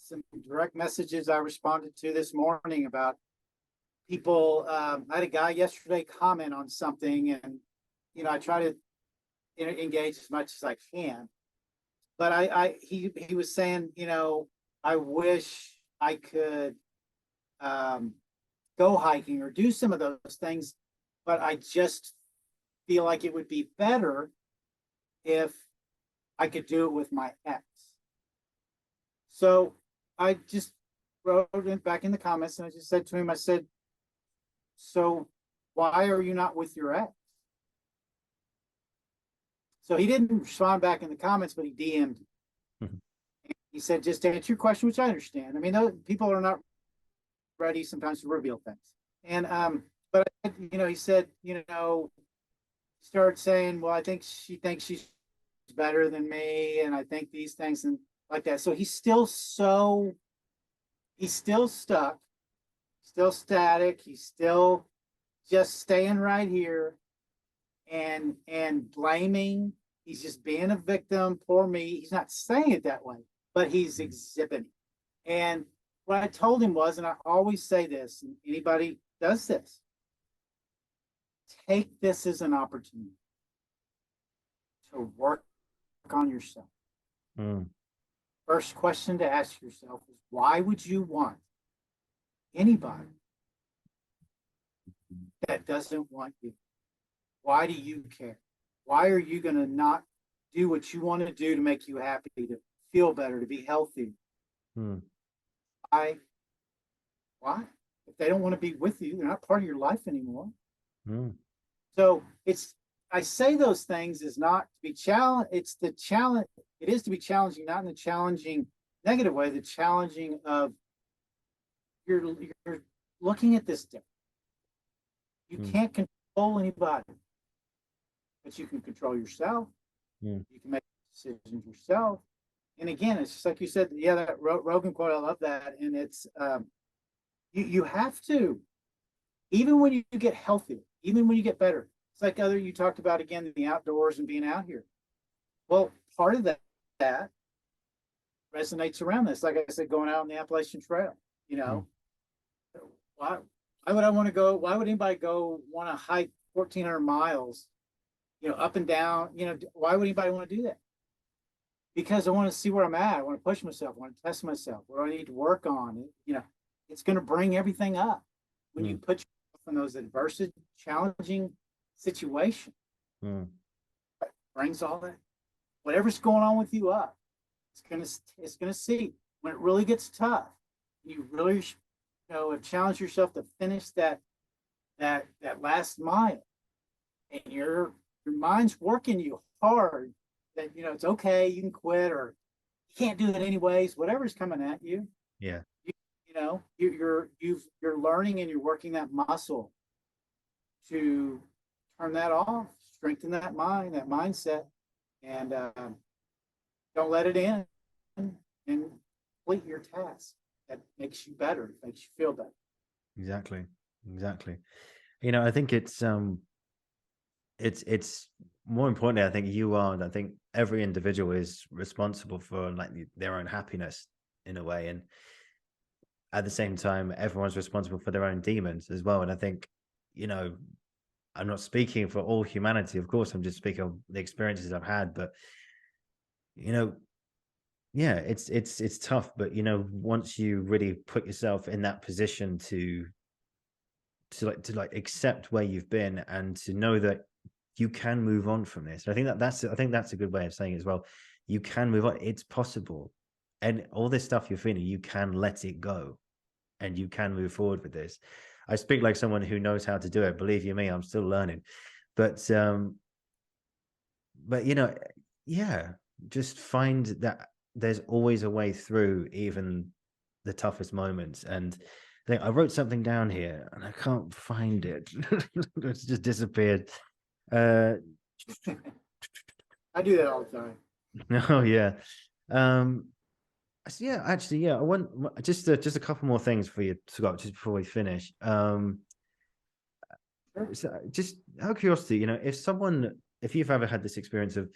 some direct messages I responded to this morning about people. I had a guy yesterday comment on something, and I try to engage as much as I can. But he was saying, I wish I could go hiking or do some of those things, but I just feel like it would be better if I could do it with my ex. So I just wrote it back in the comments, and I just said to him, I said, so why are you not with your ex? So he didn't respond back in the comments, but he DM'd. Mm-hmm. He said, just to answer your question, which I understand. I mean, those people are not ready sometimes to reveal things. And but he said, started saying, well, I think she thinks she's better than me, and I think these things and like that. So he's still stuck, still static. He's still just staying right here and blaming. He's just being a victim. Poor me. He's not saying it that way, but he's exhibiting. And what I told him was, and I always say this, and anybody does this, take this as an opportunity to work on yourself. First question to ask yourself is, why would you want anybody that doesn't want you? Why do you care? why are you going to not do what you want to do to make you happy, to feel better, to be healthy? Mm. Why? Why? If they don't want to be with you, they're not part of your life anymore. Mm. So I say those things is not to be challenge. It's the challenge. It is to be challenging, not in the challenging negative way. The challenging of you're looking at this different. You Mm. can't control anybody, but you can control yourself. Mm. You can make decisions yourself. And again, it's just like you said. Yeah, that Rogan quote. I love that. And it's you have to, even when you get healthier, even when you get better. It's like you talked about again, the outdoors and being out here. Well, part of that resonates around this. Like I said, going out on the Appalachian Trail, you Mm. know, why, why would I want to go? Why would anybody want to hike 1,400 miles, up and down? Why would anybody want to do that? Because I want to see where I'm at. I want to push myself. I want to test myself. What do I need to work on? It's going to bring everything up when you Mm. put yourself in those adversity, challenging situations. Mm. Brings all that, whatever's going on with you up. It's gonna see when it really gets tough. You really, have challenged yourself to finish that last mile, and your mind's working you hard. That it's okay. You can quit, or you can't do it anyways. Whatever's coming at you, Yeah. you're learning and you're working that muscle to turn that off, strengthen that mind, that mindset, and don't let it in, and complete your task. That makes you better, makes you feel better. Exactly. Exactly. I think it's more importantly, I think every individual is responsible for like their own happiness in a way. And at the same time, everyone's responsible for their own demons as well. And I think, I'm not speaking for all humanity. Of course, I'm just speaking of the experiences I've had, but you know, yeah, it's tough. But once you really put yourself in that position to accept where you've been and to know that you can move on from this. I think that's a good way of saying it as well. You can move on. It's possible. And all this stuff you're feeling, you can let it go and you can move forward with this. I speak like someone who knows how to do it. Believe you me, I'm still learning. But yeah, just find that there's always a way through even the toughest moments. And I wrote something down here and I can't find it. It's just disappeared. Uh I do that all the time. oh yeah. Um yeah, actually, yeah, I want just a couple more things for you, Scott, just before we finish. Sure. So just out of curiosity, if you've ever had this experience of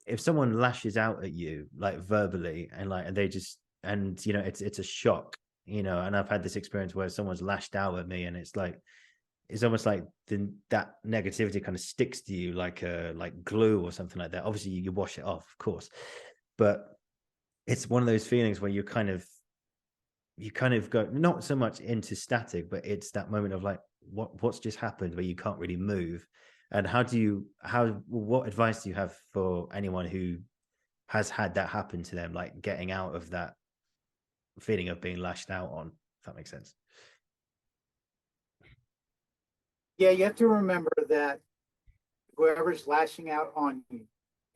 if someone lashes out at you like verbally and they just and it's a shock, and I've had this experience where someone's lashed out at me and it's almost like that negativity kind of sticks to you like glue or something like that. Obviously you wash it off, of course, but it's one of those feelings where you kind of go not so much into static, but it's that moment of like what's just happened where you can't really move. And what advice do you have for anyone who has had that happen to them, like getting out of that feeling of being lashed out on, if that makes sense? Yeah, you have to remember that whoever's lashing out on you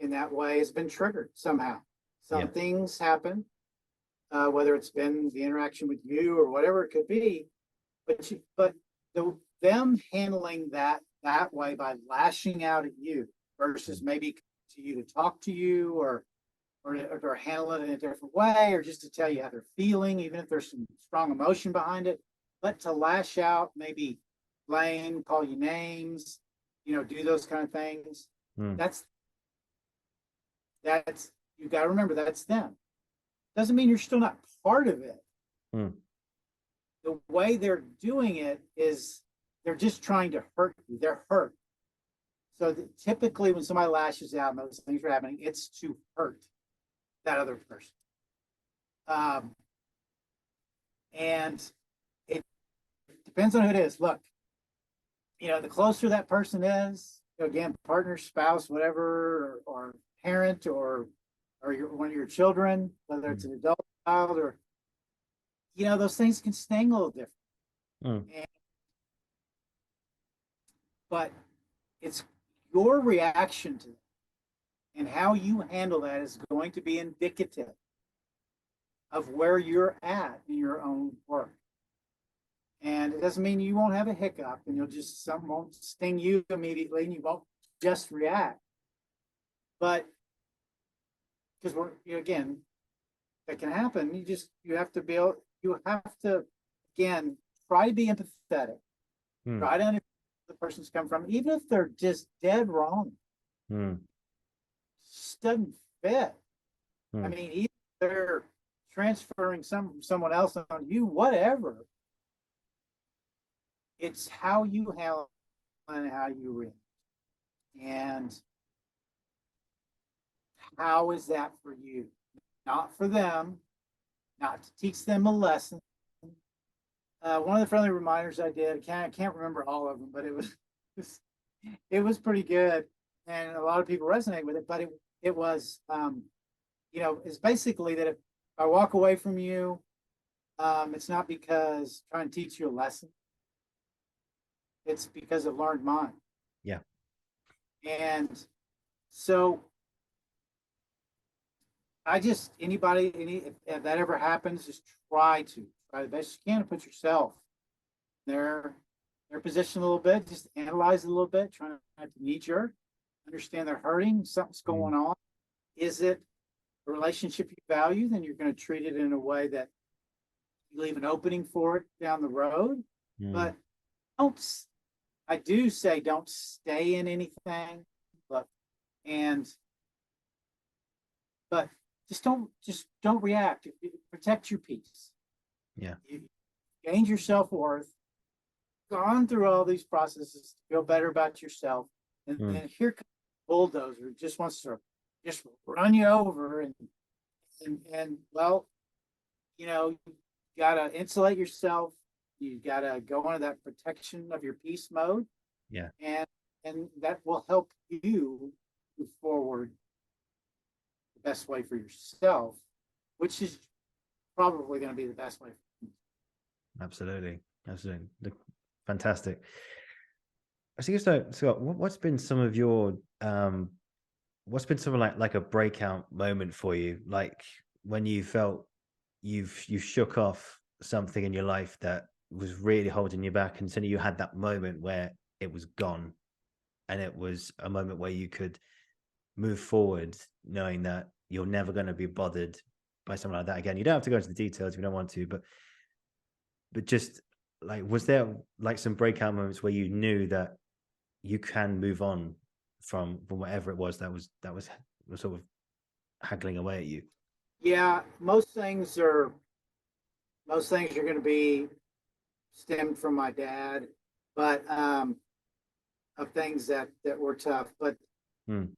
in that way has been triggered somehow. Yeah. Some things happen, whether it's been the interaction with you or whatever it could be, but them handling that way by lashing out at you versus maybe to you to talk to you or handle it in a different way or just to tell you how they're feeling, even if there's some strong emotion behind it, but to lash out, maybe blame, call you names, do those kind of things. Mm. That's that's you got to remember that's them. Doesn't mean you're still not part of it. Mm. The way they're doing it is they're just trying to hurt you. They're hurt. So typically when somebody lashes out and those things are happening, it's to hurt that other person. And it depends on who it is. Look, the closer that person is, again, partner, spouse, whatever, or parent, or one of your children, whether it's Mm. an adult child, or those things can sting a little different. Mm. And, but it's your reaction to it and how you handle that is going to be indicative of where you're at in your own work. And it doesn't mean you won't have a hiccup and something won't sting you immediately and you won't just react. But because again, that can happen. You have to, again, try to be empathetic. Mm. Try to understand where the person's come from, even if they're just dead wrong. Mm. Just doesn't fit. Mm. I mean, even if they're transferring someone else on you, whatever. It's how you handle and how you react. And how is that for you? Not for them, not to teach them a lesson. One of the friendly reminders I did, I can't remember all of them, but it was pretty good, and a lot of people resonate with it. But it was, it's basically that if I walk away from you, it's not because I'm trying to teach you a lesson. It's because I've learned mine. Yeah. And so if that ever happens, just try the best you can to put yourself in their position a little bit, just analyze it a little bit, try not to knee jerk, understand they're hurting, something's going on. Is it a relationship you value? Then you're going to treat it in a way that you leave an opening for it down the road. But I do say don't stay in anything, but just don't react. Protect your peace. Yeah. You gained your self-worth, gone through all these processes to feel better about yourself, and here comes a bulldozer just wants to just run you over and well, you gotta insulate yourself. You gotta go into that protection of your peace mode. Yeah. And that will help you move forward the best way for yourself, which is probably going to be the best way. Absolutely. Fantastic. So Scott, what's been some of your what's been some of like a breakout moment for you, like when you felt you shook off something in your life that was really holding you back, and suddenly you had that moment where it was gone, and it was a moment where you could move forward knowing that you're never going to be bothered by something like that again. You don't have to go into the details if you don't want to, but just like, was there like some breakout moments where you knew that you can move on from whatever it was that was sort of haggling away at you? Yeah, most things are going to be stemmed from my dad, but of things that were tough. But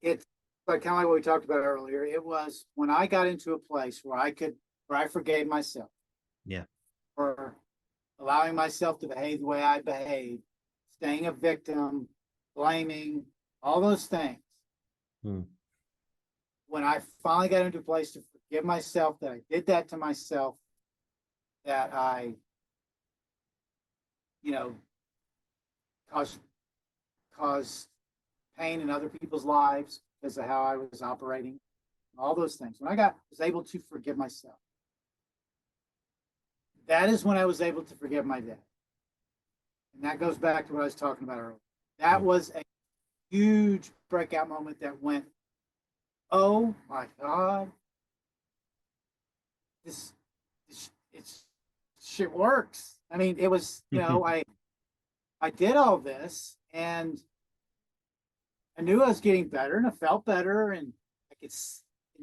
it's like kind of like what we talked about earlier. It was when I got into a place where I forgave myself. Yeah. For allowing myself to behave the way I behaved, staying a victim, blaming, all those things. When I finally got into a place to forgive myself that I did that to myself, that I, caused pain in other people's lives because of how I was operating, all those things. When I was able to forgive myself, that is when I was able to forgive my dad. And that goes back to what I was talking about earlier. That was a huge breakout moment that went, oh my God, this shit works. I mean, it was, I did all this and I knew I was getting better and I felt better and I could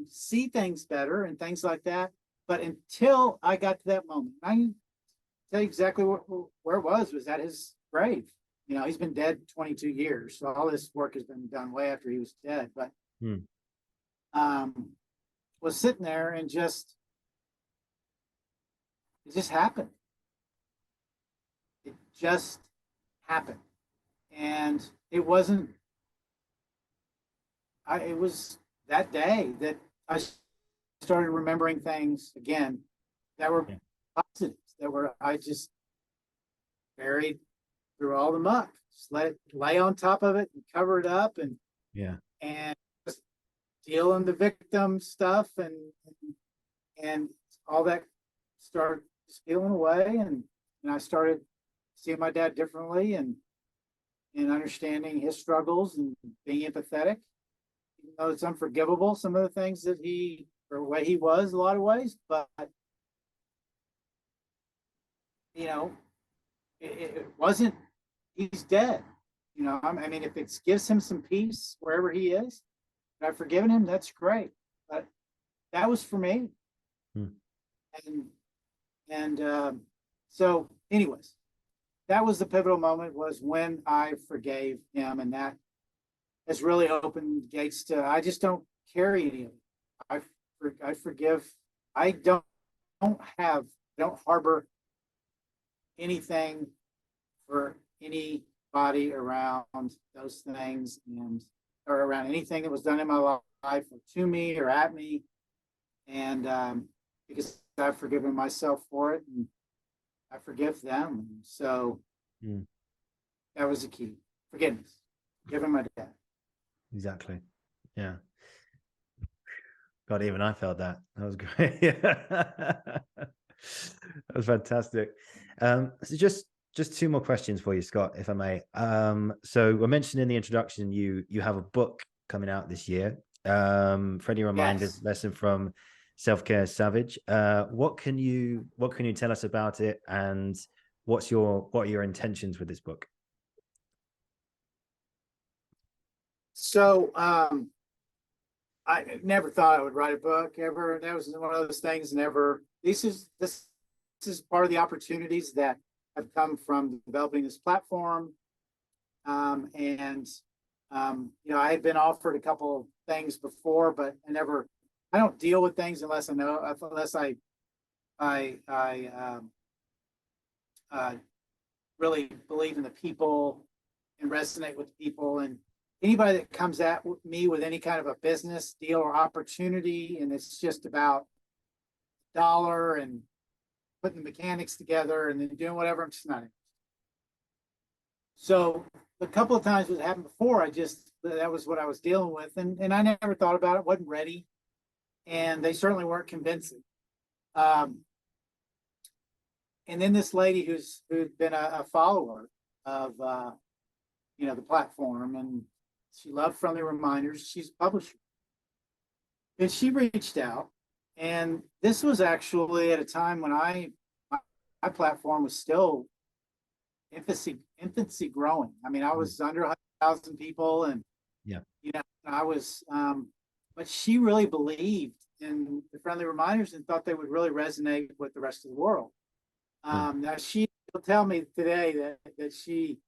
see things better and things like that. But until I got to that moment, I can tell you exactly where it was at his grave. He's been dead 22 years. So all this work has been done way after he was dead. But was sitting there and it just happened. It just happened. And it wasn't it was that day that I started remembering things again that were positives, that were, I just buried through all the muck, just let it lay on top of it and cover it up, Yeah. and just dealing the victim stuff, and all that started peeling away, and I started seeing my dad differently, and understanding his struggles and being empathetic. Even though it's unforgivable, some of the things that he, or the way he was, a lot of ways, but you know, it wasn't. He's dead. You know, I mean, if it gives him some peace wherever he is, and I've forgiven him, that's great. But that was for me, Hmm. and so, anyways, that was the pivotal moment. Was when I forgave him, and that has really opened gates to. I just don't carry any of it. I forgive. I don't harbor anything for anybody around those things, and or around anything that was done in my life, or to me or at me, and because I've forgiven myself for it, and I forgive them. And so that was the key: forgiveness, forgiving my dad. Exactly. Yeah. God, even I felt that. That was great. That was fantastic. So just two more questions for you, Scott, if I may. So I mentioned in the introduction you have a book coming out this year. Friendly Reminders, Yes. Lesson from Self-Care Savage. What can you tell us about it, and what are your intentions with this book? So I never thought I would write a book ever. That was one of those things. Never. This is part of the opportunities that have come from developing this platform. And you know, I had been offered a couple of things before, but I don't deal with things unless I really believe in the people and resonate with people. And anybody that comes at me with any kind of a business deal or opportunity, and it's just about dollar and putting the mechanics together and then doing whatever, I'm just not interested. So a couple of times it happened before, that was what I was dealing with, and I never thought about it, wasn't ready, and they certainly weren't convincing. And then this lady who'd been a follower of the platform, and she loved Friendly Reminders. She's a publisher, and she reached out, and this was actually at a time when my platform was still infancy growing. I mean, I was under 100,000 people, and Yeah. I was, but she really believed in the Friendly Reminders and thought they would really resonate with the rest of the world. Now she will tell me today that she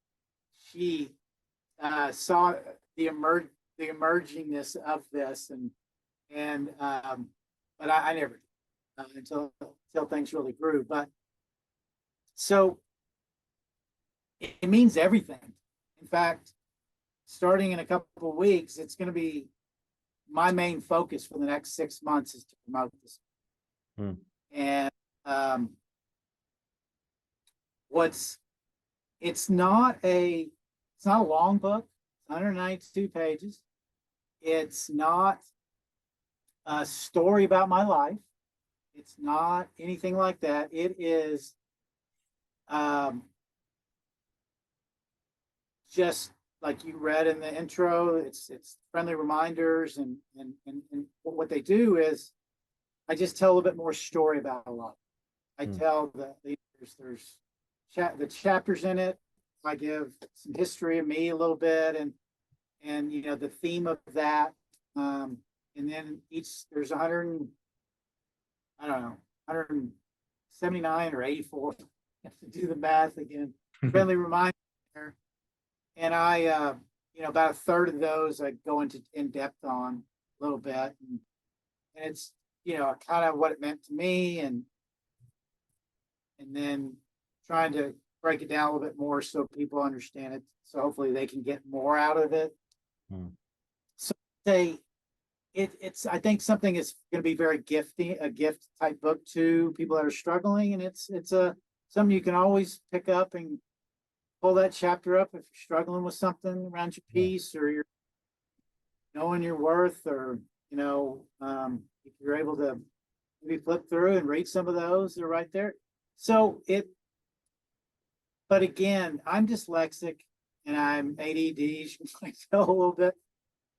saw the emergingness of this, and but I never did, until things really grew. But so it means everything. In fact, starting in a couple of weeks, it's going to be my main focus for the next 6 months is to promote this. And it's not a long book. It's 192 pages. It's not a story about my life. It's not anything like that. It is just like you read in the intro. It's Friendly Reminders, and what they do is I just tell a little bit more story about a lot. I tell there's the chapters in it. I give some history of me a little bit, and the theme of that. And then there's 100, I don't know, 179 or 84. I have to do the math again. Friendly reminder. And I, about a third of those I go into in depth on a little bit, and it's kind of what it meant to me, and then trying to break it down a little bit more so people understand it, so hopefully they can get more out of it. So it's I think something is going to be very gifting, a gift type book to people that are struggling, and it's a something you can always pick up and pull that chapter up if you're struggling with something around your piece, or you're knowing your worth, or if you're able to maybe flip through and read some of those, they're right there. So but again, I'm dyslexic and I'm ADD, you might tell a little bit.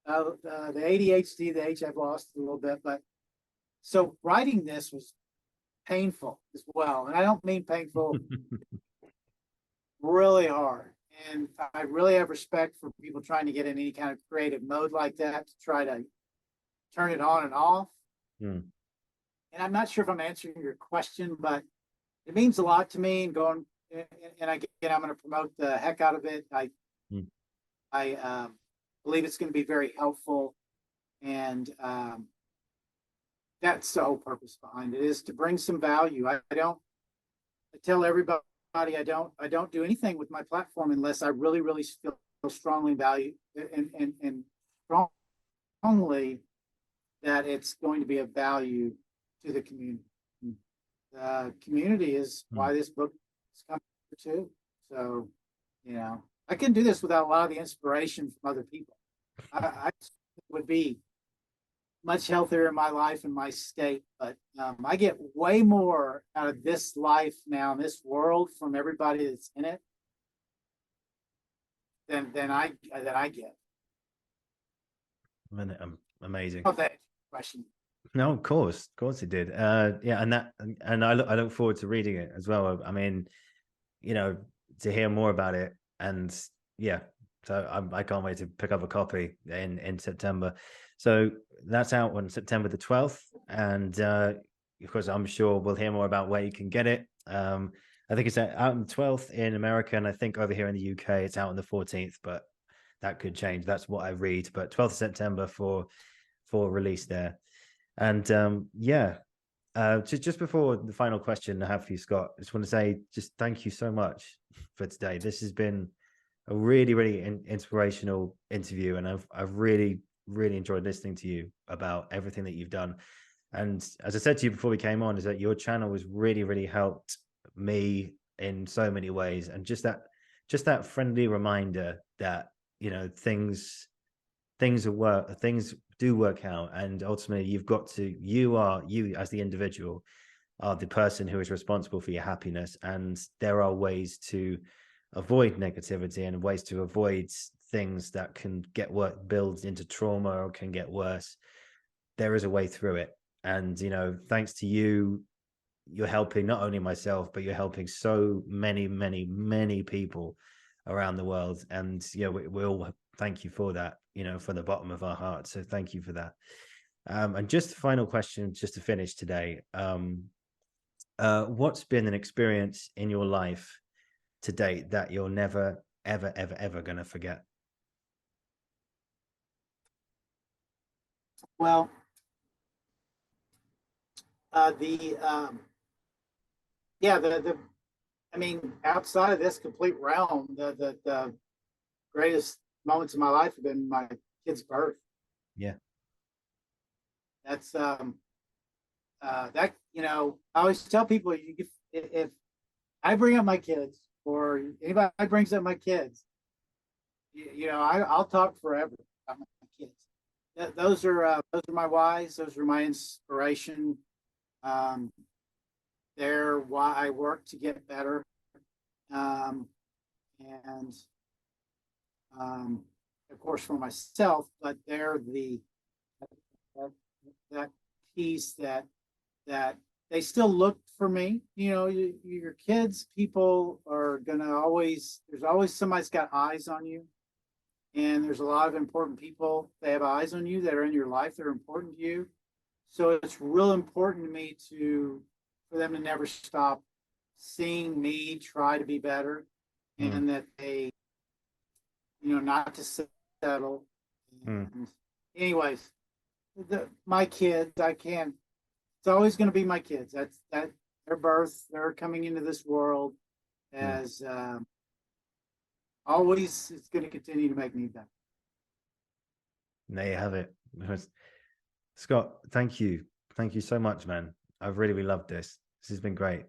The ADHD, the H I've lost a little bit, but so writing this was painful as well. And I don't mean painful, really hard. And I really have respect for people trying to get in any kind of creative mode like that to try to turn it on and off. Mm. And I'm not sure if I'm answering your question, but it means a lot to me. And again, I'm going to promote the heck out of it. I believe it's going to be very helpful, and that's the whole purpose behind it, is to bring some value. I tell everybody I don't do anything with my platform unless I really feel strongly value and strongly that it's going to be of value to the community. The community is why this book is coming too. So, I can do this without a lot of the inspiration from other people. I would be much healthier in my life and my state, but I get way more out of this life now, this world, from everybody that's in it than I get. Amazing. Oh, that question. No, of course it did. Yeah, and I look forward to reading it as well. I mean, to hear more about it, and yeah, so I can't wait to pick up a copy in September. So that's out on September the 12th, and of course, I'm sure we'll hear more about where you can get it. I think it's out on the 12th in America, and I think over here in the UK it's out on the 14th, but that could change. That's what I read, but 12th of September for release there. And just before the final question I have for you, Scott, I just want to say just thank you so much for today. This has been a really inspirational interview, and I've really enjoyed listening to you about everything that you've done. And as I said to you before we came on, is that your channel has really helped me in so many ways, and just that friendly reminder that things do work out, and ultimately you as the individual are the person who is responsible for your happiness, and there are ways to avoid negativity and ways to avoid things that can build into trauma or can get worse. There is a way through it, and thanks to you, you're helping not only myself, but you're helping so many people around the world, and we all thank you for that, from the bottom of our hearts. So thank you for that. And just the final question, just to finish today, what's been an experience in your life to date that you're never ever going to forget? Well, I mean, outside of this complete realm, the greatest moments of my life have been my kid's birth. Yeah. That's that I always tell people, if I bring up my kids, or anybody brings up my kids, I'll talk forever about my kids. Those are my whys. Those are my inspiration. They're why I work to get better. And of course for myself, but they're that piece that they still look for me. Your kids, people are gonna there's always somebody's got eyes on you, and there's a lot of important people that have eyes on you that are in your life that are important to you. So it's real important to me for them to never stop seeing me try to be better, and that they, not to settle. And anyways, my kids, it's always going to be my kids. That's their birth. They're coming into this world as always. It's going to continue to make me better. There you have it. Scott, thank you so much, man. I've really loved this. This has been great.